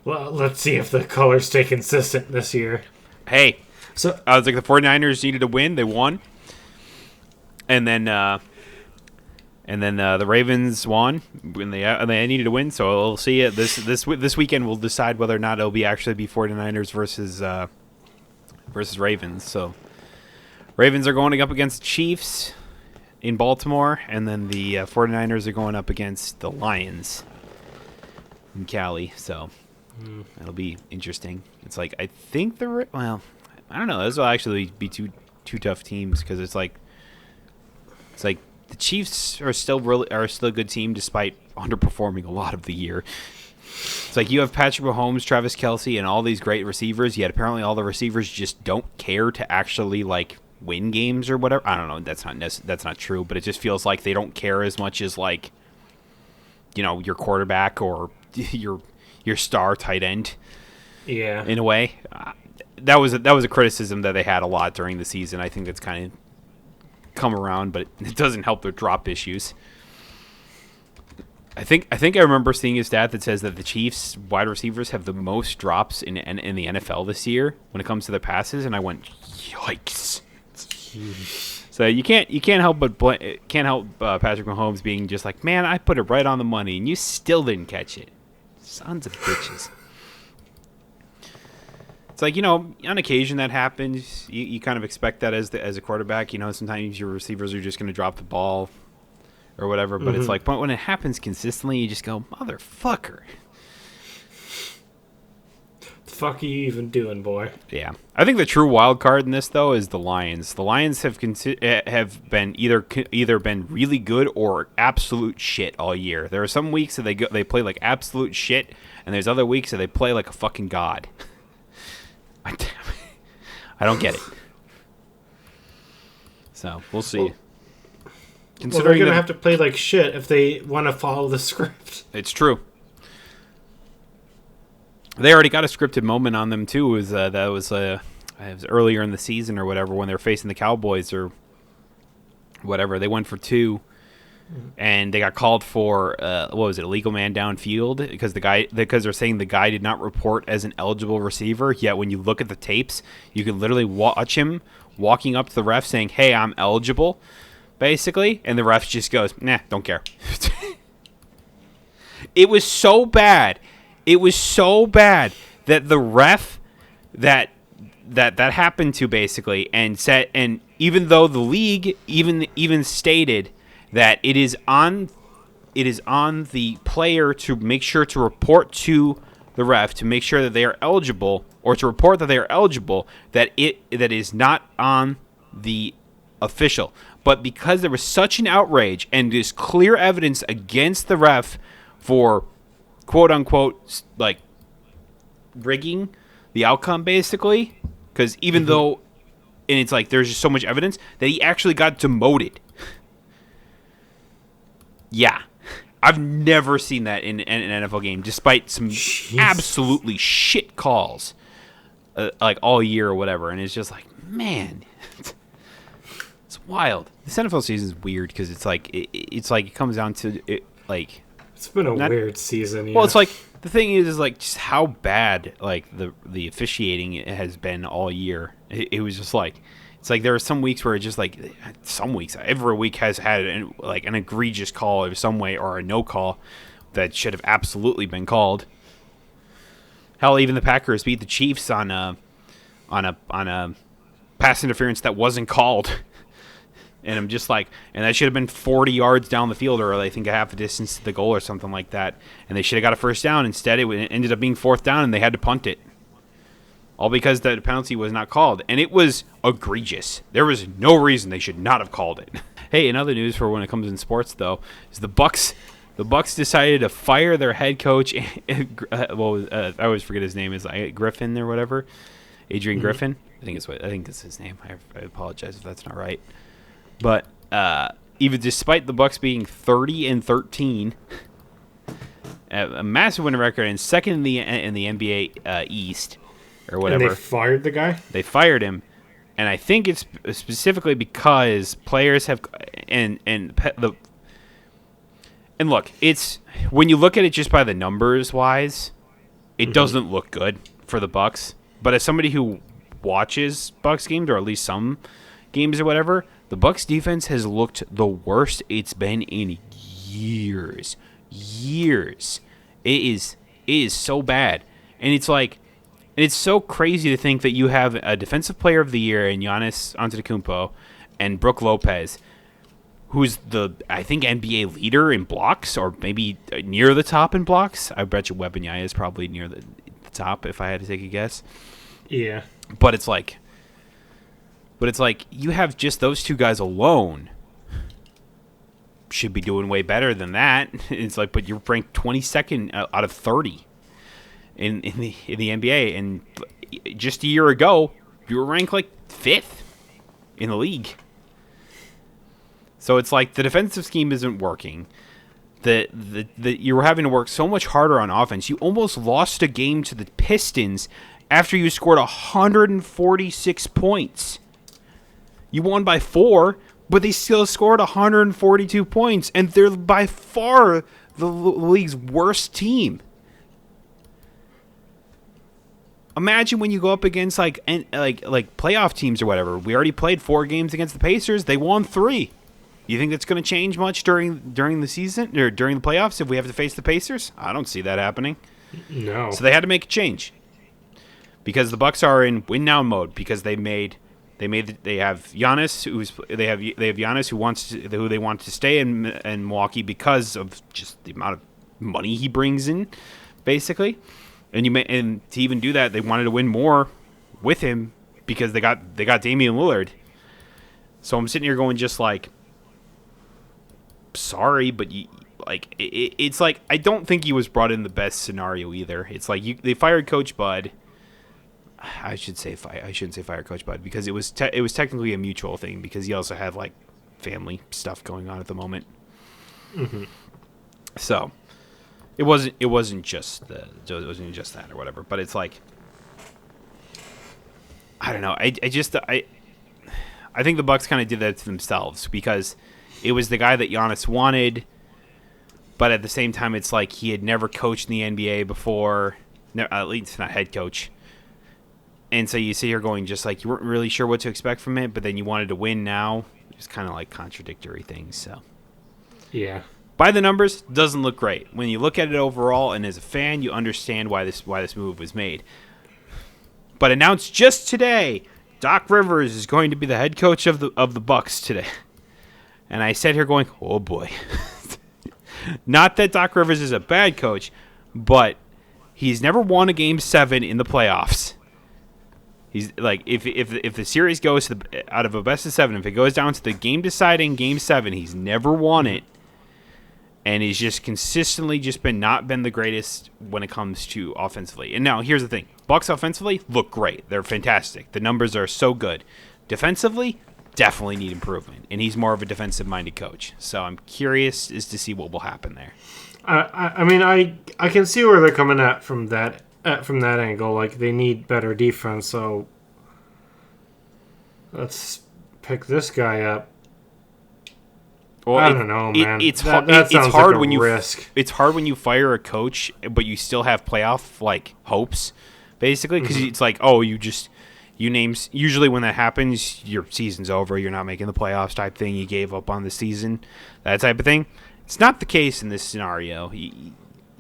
B: Well, let's see if the colors stay consistent this year.
A: Hey, so I was like, the 49ers needed to win. They won. And then the Ravens won when they needed to win. So we'll see it this weekend. We'll decide whether or not it'll actually be 49ers versus Ravens. So Ravens are going up against Chiefs in Baltimore, and then the 49ers are going up against the Lions in Cali. So that'll be interesting. It's like, I think I don't know. Those will actually be two tough teams, because it's like the Chiefs are still a good team despite underperforming a lot of the year. It's like you have Patrick Mahomes, Travis Kelce, and all these great receivers, yet apparently all the receivers just don't care to actually like win games or whatever. I don't know. That's not true, but it just feels like they don't care as much as like your quarterback or your star tight end.
B: Yeah.
A: In a way, that was a criticism that they had a lot during the season. I think that's kind of come around, but it doesn't help their drop issues. I think I remember seeing a stat that says that the Chiefs wide receivers have the most drops in the NFL this year when it comes to their passes, and I went, yikes. So you can't help Patrick Mahomes being just like, man, I put it right on the money and you still didn't catch it. Sons of bitches. It's like, on occasion that happens. You kind of expect that as a quarterback. Sometimes your receivers are just going to drop the ball or whatever. But it's like, but when it happens consistently, you just go, motherfucker.
B: The fuck are you even doing, boy?
A: Yeah. I think the true wild card in this, though, is the Lions. The Lions have been either been really good or absolute shit all year. There are some weeks that they play like absolute shit, and there's other weeks that they play like a fucking god. I don't get it. So we'll see.
B: Well, they're gonna have to play like shit if they want to follow the script.
A: It's true. They already got a scripted moment on them too. It was earlier in the season or whatever, when they were facing the Cowboys or whatever. They went for 2, and they got called for illegal man downfield because they're saying the guy did not report as an eligible receiver. Yet when you look at the tapes, you can literally watch him walking up to the ref saying, "Hey, I'm eligible," basically, and the ref just goes, "Nah, don't care." It was so bad. It was so bad that the ref that happened to, basically, and even though the league even stated that it is on the player to make sure to report to the ref to make sure that they are eligible, or to report that they are eligible, that is not on the official. But because there was such an outrage and there's clear evidence against the ref for quote unquote like rigging the outcome, basically, because even though, and it's like there's just so much evidence that he actually got demoted. Yeah. I've never seen that in an NFL game, despite some absolutely shit calls, like all year or whatever. And it's just like, man, it's wild. This NFL season is weird because it's like it comes down to it, like
B: it's been a weird season. Yeah.
A: Well, it's like the thing is like just how bad like the officiating has been all year. It was just like. It's like there are some weeks where it's just like some weeks every week has had an egregious call of some way or a no call that should have absolutely been called. Hell, even the Packers beat the Chiefs on a pass interference that wasn't called, and I'm just like, and that should have been 40 yards down the field or I think a half a distance to the goal or something like that, and they should have got a first down. Instead, it ended up being fourth down and they had to punt it. All because the penalty was not called. And it was egregious. There was no reason they should not have called it. Hey, in other news for when it comes in sports, though, is the Bucks decided to fire their head coach. I always forget his name. Is Griffin or whatever? Adrian Griffin? I think it's his name. I apologize if that's not right. But even despite the Bucks being 30-13, a massive winning record and second in the NBA East, or whatever.
B: And they fired the guy?
A: They fired him. And I think it's specifically because players have and look, it's when you look at it just by the numbers wise, it doesn't look good for the Bucks. But as somebody who watches Bucks games or at least some games or whatever, the Bucks defense has looked the worst it's been in years. It is so bad. And it's like and it's so crazy to think that you have a defensive player of the year in Giannis Antetokounmpo and Brook Lopez, who's I think NBA leader in blocks or maybe near the top in blocks. I bet you Wembanyama is probably near the top if I had to take a guess.
B: Yeah.
A: But it's like you have just those two guys alone should be doing way better than that. It's like, but you're ranked 22nd out of 30. In the NBA, and just a year ago, you were ranked like 5th in the league. So it's like the defensive scheme isn't working. You were having to work so much harder on offense. You almost lost a game to the Pistons after you scored 146 points. You won by 4, but they still scored 142 points, and they're by far the league's worst team. Imagine when you go up against like playoff teams or whatever. We already played 4 games against the Pacers. They won 3. You think that's going to change much during the season or during the playoffs if we have to face the Pacers? I don't see that happening.
B: No.
A: So they had to make a change because the Bucks are in win now mode because they have Giannis who they want to stay in Milwaukee because of just the amount of money he brings in, basically. And to even do that, they wanted to win more with him because they got Damian Lillard. So I'm sitting here going just like, sorry, but it's like I don't think he was brought in the best scenario either. It's like they fired Coach Bud. I shouldn't say fire Coach Bud because it was technically a mutual thing because he also had like family stuff going on at the moment. Mm-hmm. So. It wasn't just that or whatever, but it's like I don't know. I think the Bucks kind of did that to themselves because it was the guy that Giannis wanted, but at the same time, it's like he had never coached in the NBA before, at least not head coach. And so you sit here going just like you weren't really sure what to expect from it, but then you wanted to win now. It's kind of like contradictory things. So
B: yeah.
A: By the numbers, doesn't look great. When you look at it overall, and as a fan, you understand why this move was made. But announced just today, Doc Rivers is going to be the head coach of the Bucks today. And I sat here going, oh boy. Not that Doc Rivers is a bad coach, but he's never won a Game 7 in the playoffs. He's like, if the series goes out of a best of 7, if it goes down to the game-deciding Game 7, he's never won it. And he's just consistently not been the greatest when it comes to offensively. And now, here's the thing. Bucks offensively look great. They're fantastic. The numbers are so good. Defensively, definitely need improvement, and he's more of a defensive-minded coach. So I'm curious as to see what will happen there.
B: I mean, I can see where they're coming at from that angle. Like, they need better defense, so let's pick this guy up. Well, I don't know, man.
A: It's
B: hard
A: like
B: when
A: risk. It's hard when you fire a coach, but you still have playoff like hopes, basically, because it's like, oh, you name. Usually, when that happens, your season's over. You're not making the playoffs, type thing. You gave up on the season, that type of thing. It's not the case in this scenario.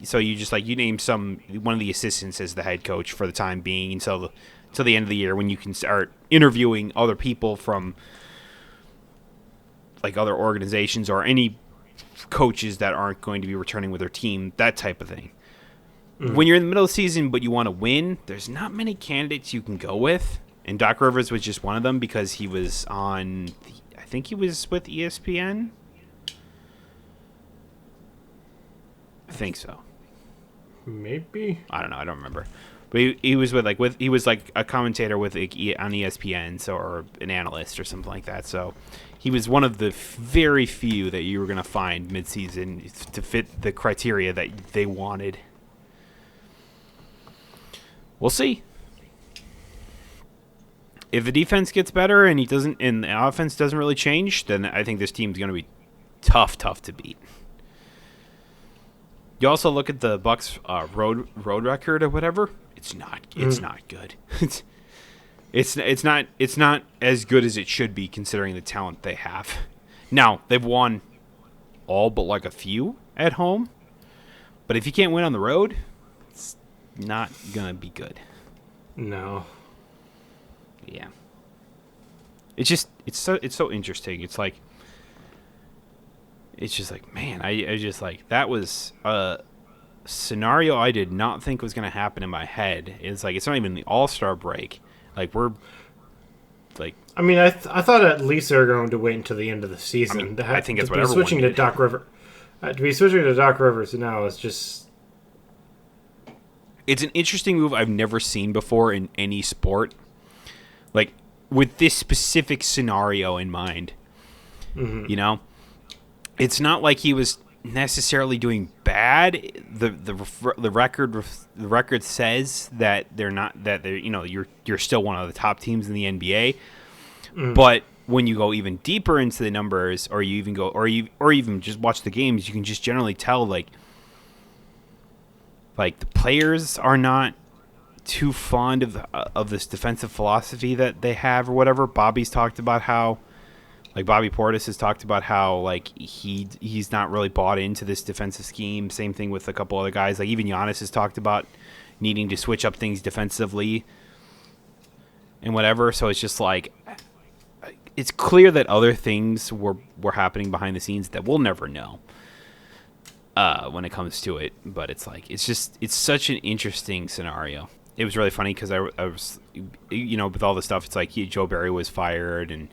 A: So you just you name one of the assistants as the head coach for the time being until the end of the year, when you can start interviewing other people from like other organizations or any coaches that aren't going to be returning with their team, that type of thing. When you're in the middle of the season but you want to win, there's not many candidates you can go with. And Doc Rivers was just one of them because he was on, I think he was with ESPN. I think so.
B: Maybe.
A: I don't know. I don't remember. But he was he was like a commentator with on ESPN, or an analyst or something like that. So he was one of the very few that you were going to find midseason to fit the criteria that they wanted. We'll see. If the defense gets better and the offense doesn't really change, then I think this team's going to be tough to beat. You also look at the Bucks road record or whatever. It's not good. It's not as good as it should be considering the talent they have. Now, they've won all but like a few at home. But if you can't win on the road, it's not gonna be good.
B: No.
A: Yeah. It's so interesting. It's just like, man, I just like, that was a scenario I did not think was going to happen in my head. It's like, it's not even the All-Star break. Like, we're like,
B: I mean, I thought at least they were going to wait until the end of the season.
A: I think it's what everyone
B: switching
A: did.
B: to Doc Rivers. To be switching to Doc Rivers now is just,
A: it's an interesting move I've never seen before in any sport. Like, with this specific scenario in mind, you know? It's not like he was necessarily doing bad. The record says that you're still one of the top teams in the NBA. But when you go even deeper into the numbers, or you even just watch the games, you can just generally tell like the players are not too fond of this defensive philosophy that they have or whatever. Bobby's talked about how. Like, Bobby Portis has talked about how, like, he's not really bought into this defensive scheme. Same thing with a couple other guys. Like, even Giannis has talked about needing to switch up things defensively and whatever. So it's just like, it's clear that other things were happening behind the scenes that we'll never know when it comes to it. But it's like, it's such an interesting scenario. It was really funny because I was, with all the stuff, it's like Joe Barry was fired, and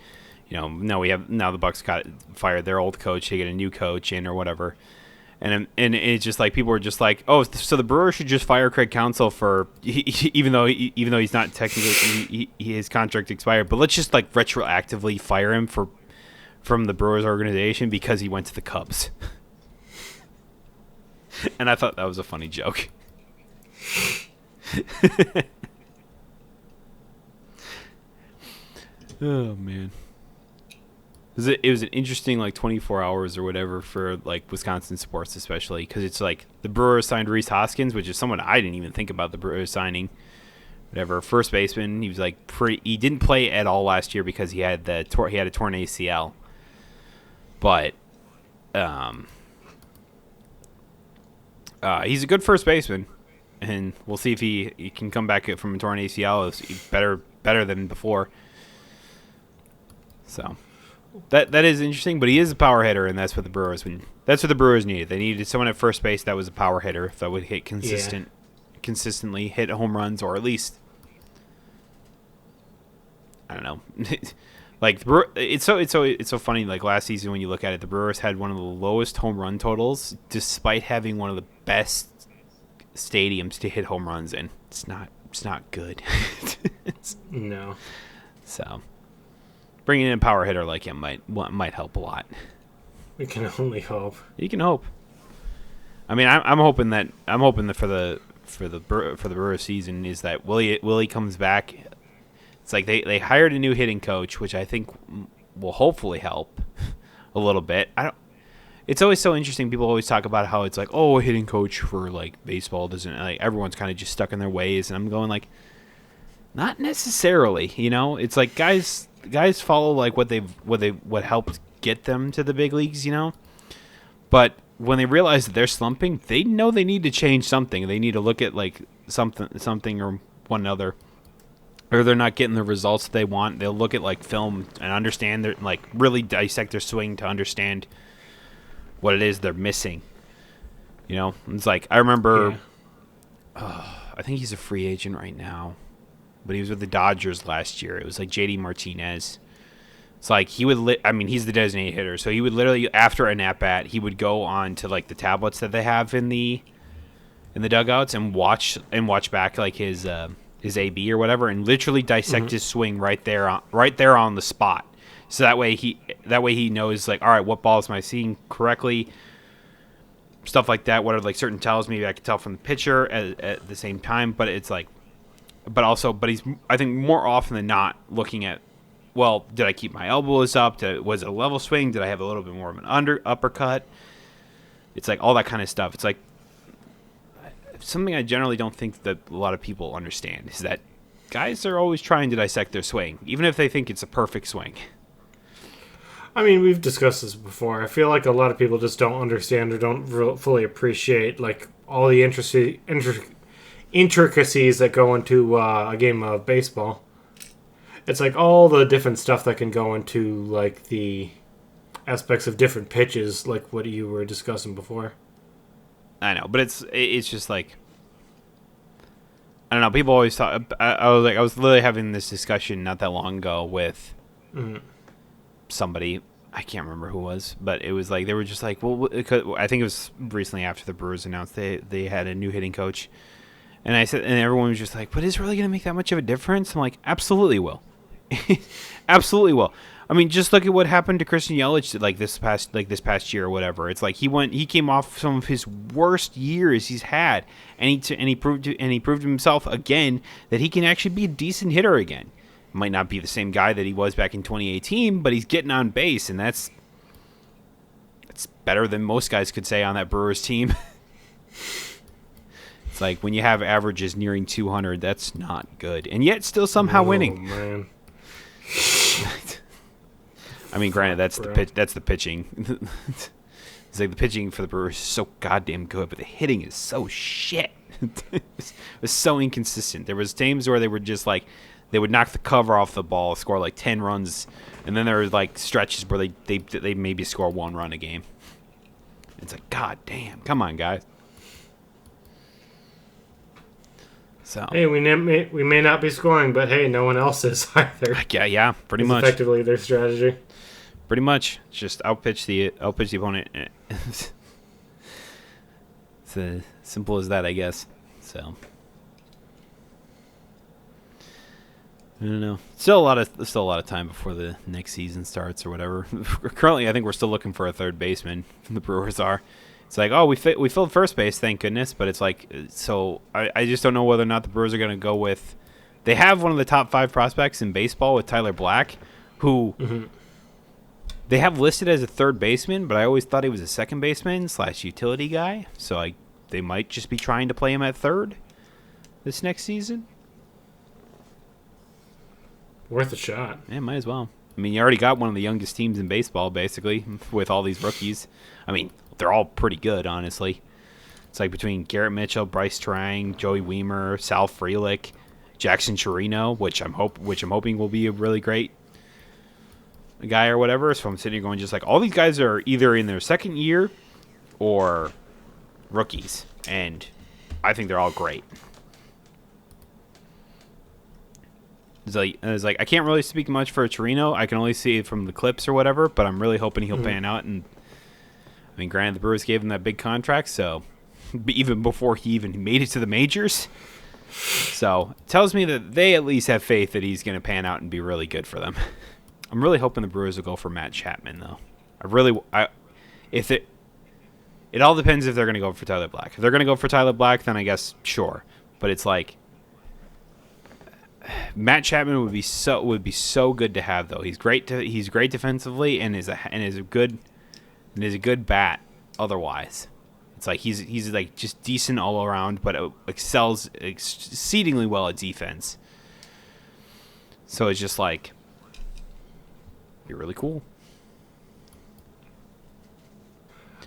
A: now the Bucks got fired their old coach. They get a new coach in or whatever, and it's just like people were just like, oh, so the Brewers should just fire Craig Counsell for even though he's not technically his contract expired, but let's just like retroactively fire him from the Brewers organization because he went to the Cubs. And I thought that was a funny joke. Oh man. It was an interesting 24 hours or whatever for Wisconsin sports, especially because it's like the Brewers signed Rhys Hoskins, which is someone I didn't even think about the Brewers signing. Whatever, first baseman. He was he didn't play at all last year because he had a torn ACL. But he's a good first baseman, and we'll see if he can come back from a torn ACL as better than before. So. That is interesting, but he is a power hitter, and that's what the Brewers needed. They needed someone at first base that was a power hitter that would hit consistently hit home runs, or at least I don't know. It's so funny. Like last season, when you look at it, the Brewers had one of the lowest home run totals, despite having one of the best stadiums to hit home runs in. It's not good.
B: No.
A: So. bringing in a power hitter like him might help a lot.
B: We can only hope.
A: You can hope. I mean, I'm hoping that for the Brewers season is that Willie comes back. It's like they hired a new hitting coach, which I think will hopefully help a little bit. It's always so interesting. People always talk about how it's like, oh, a hitting coach for like baseball doesn't, like, everyone's kind of just stuck in their ways, and I'm going like, not necessarily. It's like guys follow like what helped get them to the big leagues. But when they realize that they're slumping, they know they need to change something. They need to look at like something or one another, or they're not getting the results they want. They'll look at like film and understand their, like, really dissect their swing to understand what it is they're missing. It's like, I remember, I think he's a free agent right now, but he was with the Dodgers last year. It was like JD Martinez. It's like he would, he's the designated hitter, so he would literally, after an at bat, he would go on to like the tablets that they have in the dugouts and watch back like his AB or whatever, and literally dissect his swing right there on the spot. So that way he knows, like, all right, what balls am I seeing correctly? Stuff like that. What are like certain tells? Maybe I can tell from the pitcher at the same time. But it's like, but he's, I think, more often than not looking at, well, did I keep my elbows up? Was it a level swing? Did I have a little bit more of an uppercut? It's like all that kind of stuff. It's like something I generally don't think that a lot of people understand is that guys are always trying to dissect their swing, even if they think it's a perfect swing.
B: I mean, we've discussed this before. I feel like a lot of people just don't understand or don't fully appreciate like all the intricacies that go into a game of baseball. It's like all the different stuff that can go into like the aspects of different pitches, like what you were discussing before.
A: I know, but it's just like, I don't know. People always talk. I was literally having this discussion not that long ago with somebody. I can't remember who it was, but it was like they were just like, well, I think it was recently after the Brewers announced they had a new hitting coach, and I said, and everyone was just like, but is it really going to make that much of a difference? I'm like, absolutely will, absolutely will. I mean, just look at what happened to Christian Yelich this past year or whatever. It's like he came off some of his worst years he's had, and he proved himself again that he can actually be a decent hitter again. Might not be the same guy that he was back in 2018, but he's getting on base, and it's better than most guys could say on that Brewers team. It's like when you have averages nearing 200, that's not good, and yet still somehow winning.
B: Man.
A: I mean, granted, that's the pitching. It's like the pitching for the Brewers is so goddamn good, but the hitting is so shit. It was so inconsistent. There was times where they were just like, they would knock the cover off the ball, score like 10 runs, and then there was like stretches where they maybe score 1 run a game. It's like, god damn, come on, guys. So
B: hey, we may not be scoring, but hey, no one else is either.
A: Yeah, pretty much.
B: Effectively, their strategy.
A: Pretty much, just outpitch the opponent. It's as simple as that, I guess. So I don't know. Still a lot of time before the next season starts or whatever. Currently, I think we're still looking for a third baseman. The Brewers are. It's like, oh, we filled first base, thank goodness. But it's like, so I just don't know whether or not the Brewers are going to go with. They have one of the top 5 prospects in baseball with Tyler Black, who they have listed as a third baseman, but I always thought he was a second baseman / utility guy. So they might just be trying to play him at third this next season.
B: Worth a shot.
A: Yeah, might as well. I mean, you already got one of the youngest teams in baseball, basically, with all these rookies. I mean, they're all pretty good, honestly. It's like between Garrett Mitchell, Bryce Trang, Joey Weimer, Sal Frelick, Jackson Chirino, which I'm hoping will be a really great guy or whatever. So I'm sitting here going, just like, all these guys are either in their second year or rookies, and I think they're all great. It's like I can't really speak much for Chirino. I can only see it from the clips or whatever, but I'm really hoping he'll pan out. And I mean, granted, the Brewers gave him that big contract, so even before he even made it to the majors. So it tells me that they at least have faith that he's going to pan out and be really good for them. I'm really hoping the Brewers will go for Matt Chapman, though. If it all depends if they're going to go for Tyler Black. If they're going to go for Tyler Black, then I guess sure. But it's like Matt Chapman would be so good to have, though. He's great defensively and is a good bat. Otherwise, it's like he's like just decent all around, but excels exceedingly well at defense. So it's just like be really cool.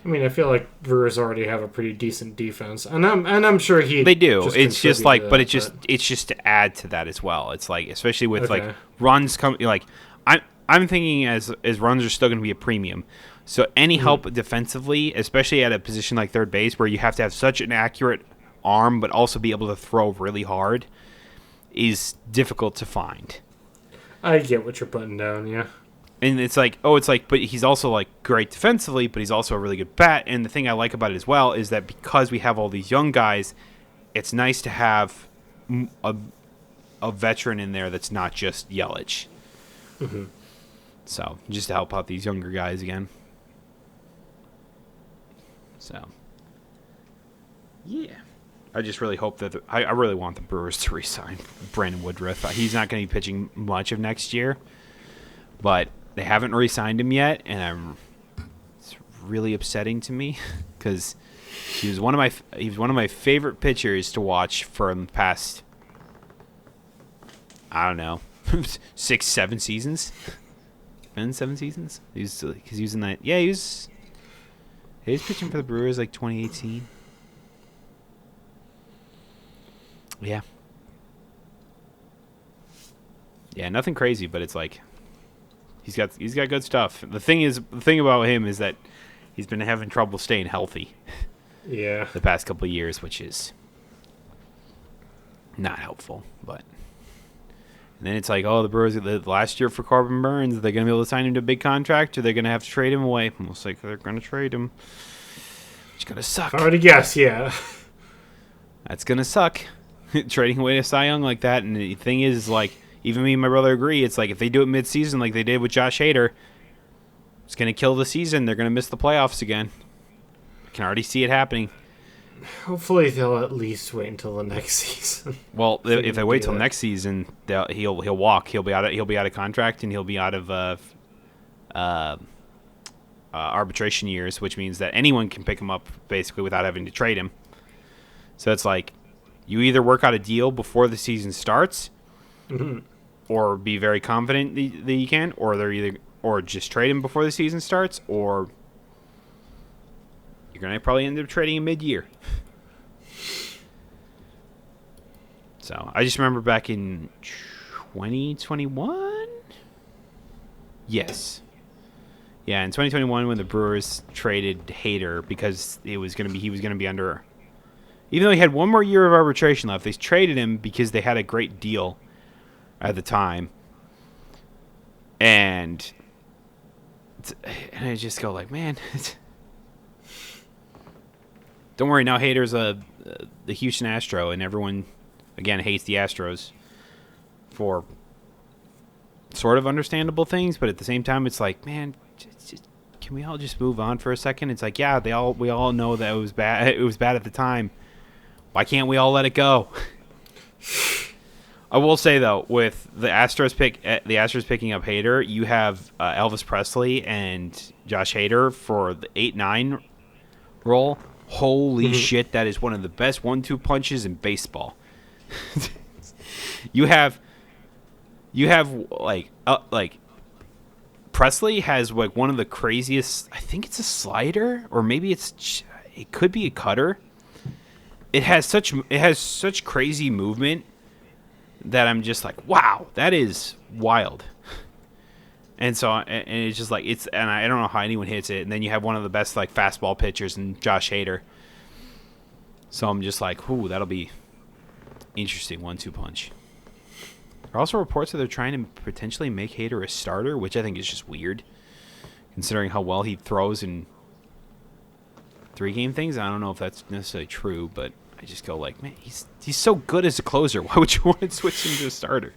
B: I mean, I feel like Brewers already have a pretty decent defense, and I'm sure
A: they do. It's just like, but it's just to add to that as well. It's like, especially with like runs coming, like I'm thinking as runs are still going to be a premium. So any help defensively, especially at a position like third base where you have to have such an accurate arm but also be able to throw really hard, is difficult to find.
B: I get what you're putting down, yeah.
A: And it's like, but he's also like great defensively, but he's also a really good bat. And the thing I like about it as well is that because we have all these young guys, it's nice to have a veteran in there that's not just Yelich.
B: Mm-hmm.
A: So just to help out these younger guys again. So, yeah. I just really hope that I really want the Brewers to re-sign Brandon Woodruff. He's not going to be pitching much of next year, but they haven't re-signed him yet, and it's really upsetting to me because he was one of my favorite pitchers to watch from the past, I don't know, 6-7 seasons. Been 7 seasons? He was in that. Yeah, he was pitching for the Brewers like 2018. Yeah. Yeah, nothing crazy, but it's like he's got good stuff. The thing about him is that he's been having trouble staying healthy.
B: Yeah.
A: The past couple of years, which is not helpful, but and then it's like, oh, the Brewers the last year for Corbin Burns, are they going to be able to sign him to a big contract, or are they going to have to trade him away? Most likely they're going to trade him. It's going to suck.
B: If I were to guess, yeah.
A: That's going to suck. Trading away to Cy Young like that. And the thing is, like, even me and my brother agree, it's like if they do it mid-season like they did with Josh Hader, it's going to kill the season. They're going to miss the playoffs again. I can already see it happening.
B: Hopefully they'll at least wait until the next season.
A: Well, if they wait till next season, he'll walk. He'll be out of contract, and he'll be out of arbitration years, which means that anyone can pick him up basically without having to trade him. So it's like you either work out a deal before the season starts, or be very confident that you can, or just trade him before the season starts, or you're going to probably end up trading him mid-year. So I just remember back in 2021? Yes. Yeah, in 2021 when the Brewers traded Hader because he was going to be under, even though he had one more year of arbitration left, they traded him because they had a great deal at the time. And I just go like, man, don't worry, now Hader's the Houston Astro, and everyone, again, hates the Astros for sort of understandable things, but at the same time, it's like, man, just, can we all just move on for a second? It's like, yeah, we all know that it was bad. It was bad at the time. Why can't we all let it go? I will say though, with the Astros picking up Hader, you have Elvis Presley and Josh Hader for the 8-9 role. Holy shit, that is one of the best 1-2 punches in baseball. You have like Presley has like one of the craziest, I think it's a slider, or maybe it could be a cutter. It has such crazy movement that I'm just like, wow, that is wild. And so, and it's just like, and I don't know how anyone hits it. And then you have one of the best like fastball pitchers in Josh Hader. So I'm just like, ooh, that'll be interesting 1-2 punch. There are also reports that they're trying to potentially make Hader a starter, which I think is just weird, considering how well he throws in 3-game things. I don't know if that's necessarily true, but I just go like, man, he's so good as a closer. Why would you want to switch him to a starter?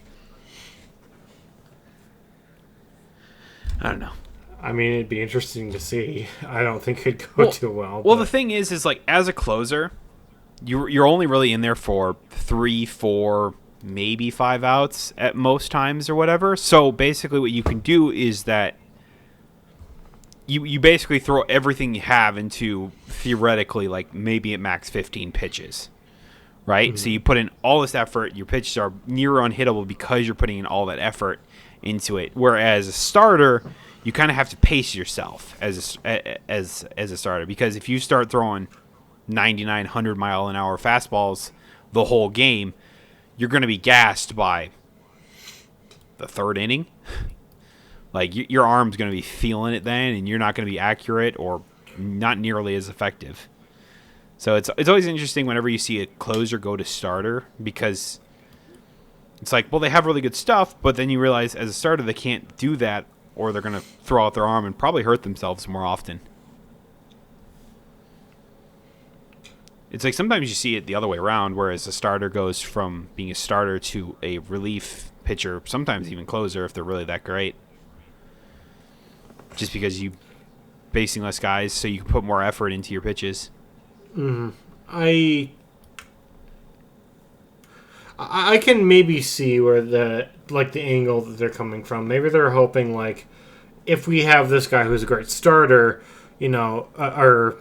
A: I don't know.
B: I mean, it'd be interesting to see. I don't think it'd go too well.
A: Well, the thing is like as a closer, you're only really in there for 3, 4, maybe 5 outs at most times or whatever. So basically, what you can do is that you basically throw everything you have into theoretically like maybe at max 15 pitches, right? Mm-hmm. So you put in all this effort. Your pitches are near unhittable because you're putting in all that effort into it. Whereas a starter, you kind of have to pace yourself as a starter, because if you start throwing 99, 100-mile-an-hour fastballs the whole game, you're going to be gassed by the third inning. Like, your arm's going to be feeling it then, and you're not going to be accurate or not nearly as effective. So it's always interesting whenever you see a closer go to starter, because it's like, well, they have really good stuff, but then you realize as a starter they can't do that, or they're going to throw out their arm and probably hurt themselves more often. It's like sometimes you see it the other way around, whereas a starter goes from being a starter to a relief pitcher, sometimes even closer if they're really that great. Just because you basing less guys so you can put more effort into your pitches.
B: Mm-hmm. I can maybe see where the angle that they're coming from. Maybe they're hoping, like, if we have this guy who's a great starter, or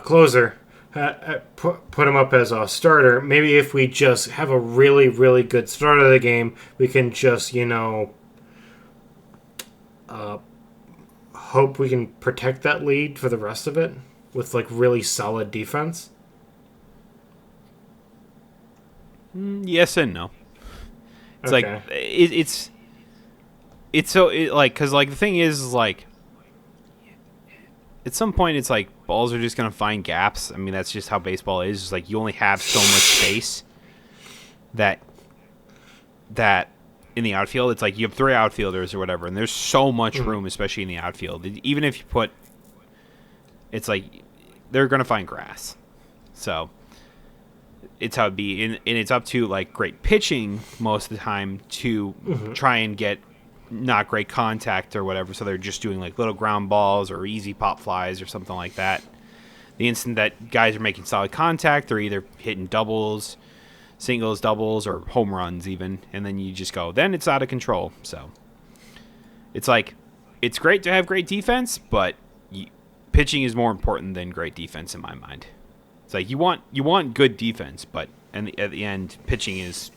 B: closer, put him up as a starter. Maybe if we just have a really, really good start of the game, we can just, hope we can protect that lead for the rest of it with, like, really solid defense.
A: Yes and no. It's okay. Like it's so because like the thing is like at some point it's like balls are just gonna find gaps. I mean, that's just how baseball is. It's like you only have so much space that in the outfield. It's like you have 3 outfielders or whatever, and there's so much room, especially in the outfield. Even if you put, it's like they're gonna find grass. So it's how it be, and it's up to like great pitching most of the time to try and get not great contact or whatever. So they're just doing like little ground balls or easy pop flies or something like that. The instant that guys are making solid contact, they're either hitting doubles, singles, doubles, or home runs even, and then you just go, then it's out of control. So it's like it's great to have great defense, but pitching is more important than great defense in my mind. It's like you want good defense, but at the end, pitching is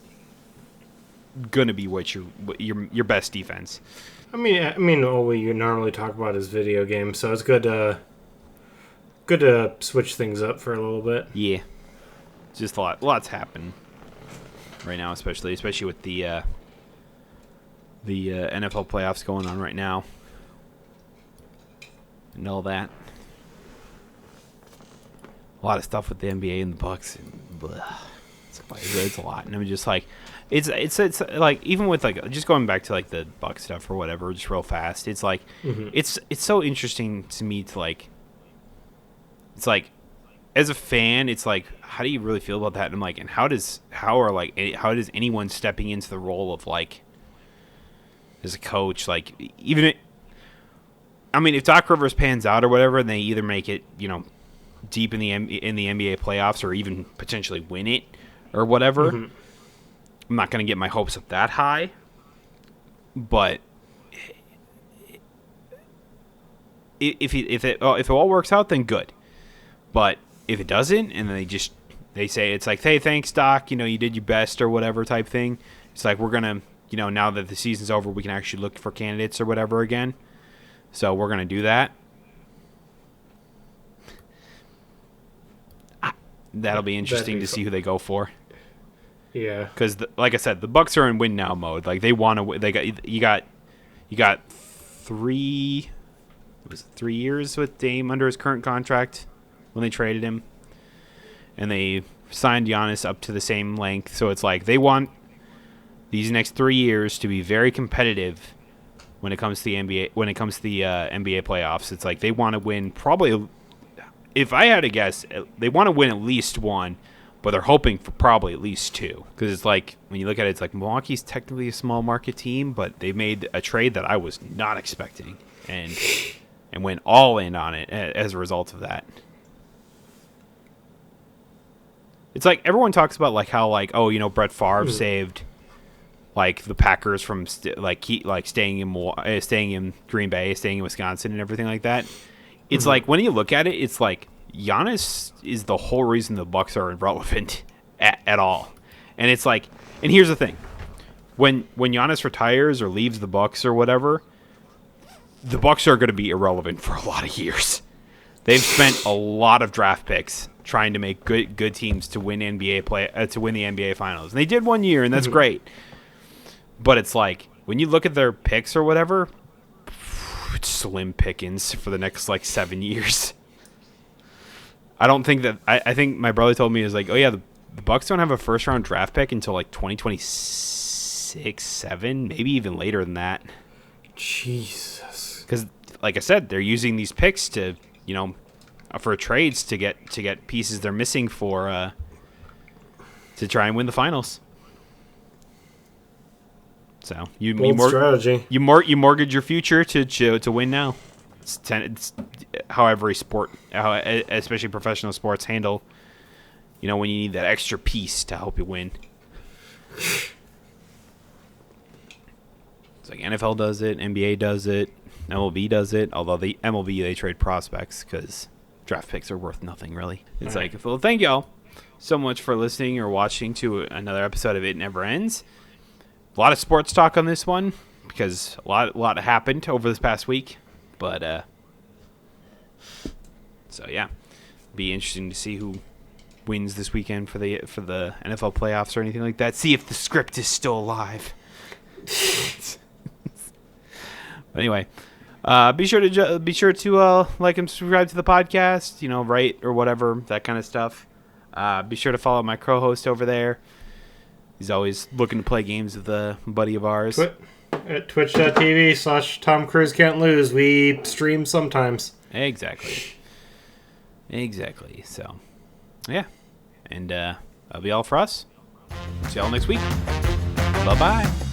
A: gonna be what your best defense.
B: I mean, all we normally talk about is video games, so it's good to switch things up for a little bit.
A: Yeah, just lots happen right now, especially with the NFL playoffs going on right now and all that. A lot of stuff with the NBA and the Bucks. And it's a lot, and I'm just like, it's like even with like just going back to like the Bucks stuff or whatever, just real fast. It's like it's so interesting to me to like. It's like, as a fan, it's like, how do you really feel about that? And I'm like, and how does anyone stepping into the role of like as a coach, like even if Doc Rivers pans out or whatever, and they either make it, deep in the NBA playoffs or even potentially win it or whatever. I'm not going to get my hopes up that high, but if it all works out, then good. But if it doesn't, and they say it's like, hey, thanks, Doc, you did your best or whatever type thing. It's like we're gonna, now that the season's over, we can actually look for candidates or whatever again. So we're gonna do that. That'll be interesting to see who they go for.
B: Yeah,
A: because like I said, the Bucks are in win now mode. Like they want to. They got 3 years with Dame under his current contract when they traded him, and they signed Giannis up to the same length. So it's like they want these next 3 years to be very competitive when it comes to the NBA. When it comes to the NBA playoffs, it's like they want to win probably. If I had to guess, they want to win at least one, but they're hoping for probably at least 2. Because it's like, when you look at it, it's like Milwaukee's technically a small market team, but they made a trade that I was not expecting and went all in on it as a result of that. It's like everyone talks about like how like, oh, you know, Brett Favre saved like the Packers from staying in Green Bay, staying in Wisconsin, and everything like that. It's like when you look at it, it's like Giannis is the whole reason the Bucks are irrelevant at all. And it's like, and here's the thing: when Giannis retires or leaves the Bucks or whatever, the Bucks are going to be irrelevant for a lot of years. They've spent a lot of draft picks trying to make good teams to win to win the NBA Finals. And they did one year, and that's great. But it's like when you look at their picks or whatever, it's slim pickings for the next like 7 years. I don't think that. I think my brother told me is like, oh yeah, the Bucks don't have a first round draft pick until like 2026, 7, maybe even later than that.
B: Jesus.
A: Because like I said, they're using these picks to, you know, for trades to get pieces they're missing for to try and win the finals. So you mortgage your future to win now. It's how every sport, especially professional sports, handle. You know, when you need that extra piece to help you win. It's like NFL does it, NBA does it, MLB does it. Although the MLB they trade prospects because draft picks are worth nothing really. It's like, well, thank y'all so much for listening or watching to another episode of It Never Ends. A lot of sports talk on this one because a lot happened over this past week, but so yeah, be interesting to see who wins this weekend for the NFL playoffs or anything like that. See if the script is still alive. But anyway, be sure to like and subscribe to the podcast. You know, rate or whatever, that kind of stuff. Be sure to follow my co-host over there. He's always looking to play games with a buddy of ours.
B: At twitch.tv/Tom Cruise Can't Lose. We stream sometimes.
A: Exactly. So, yeah. And that'll be all for us. See y'all next week. Bye-bye.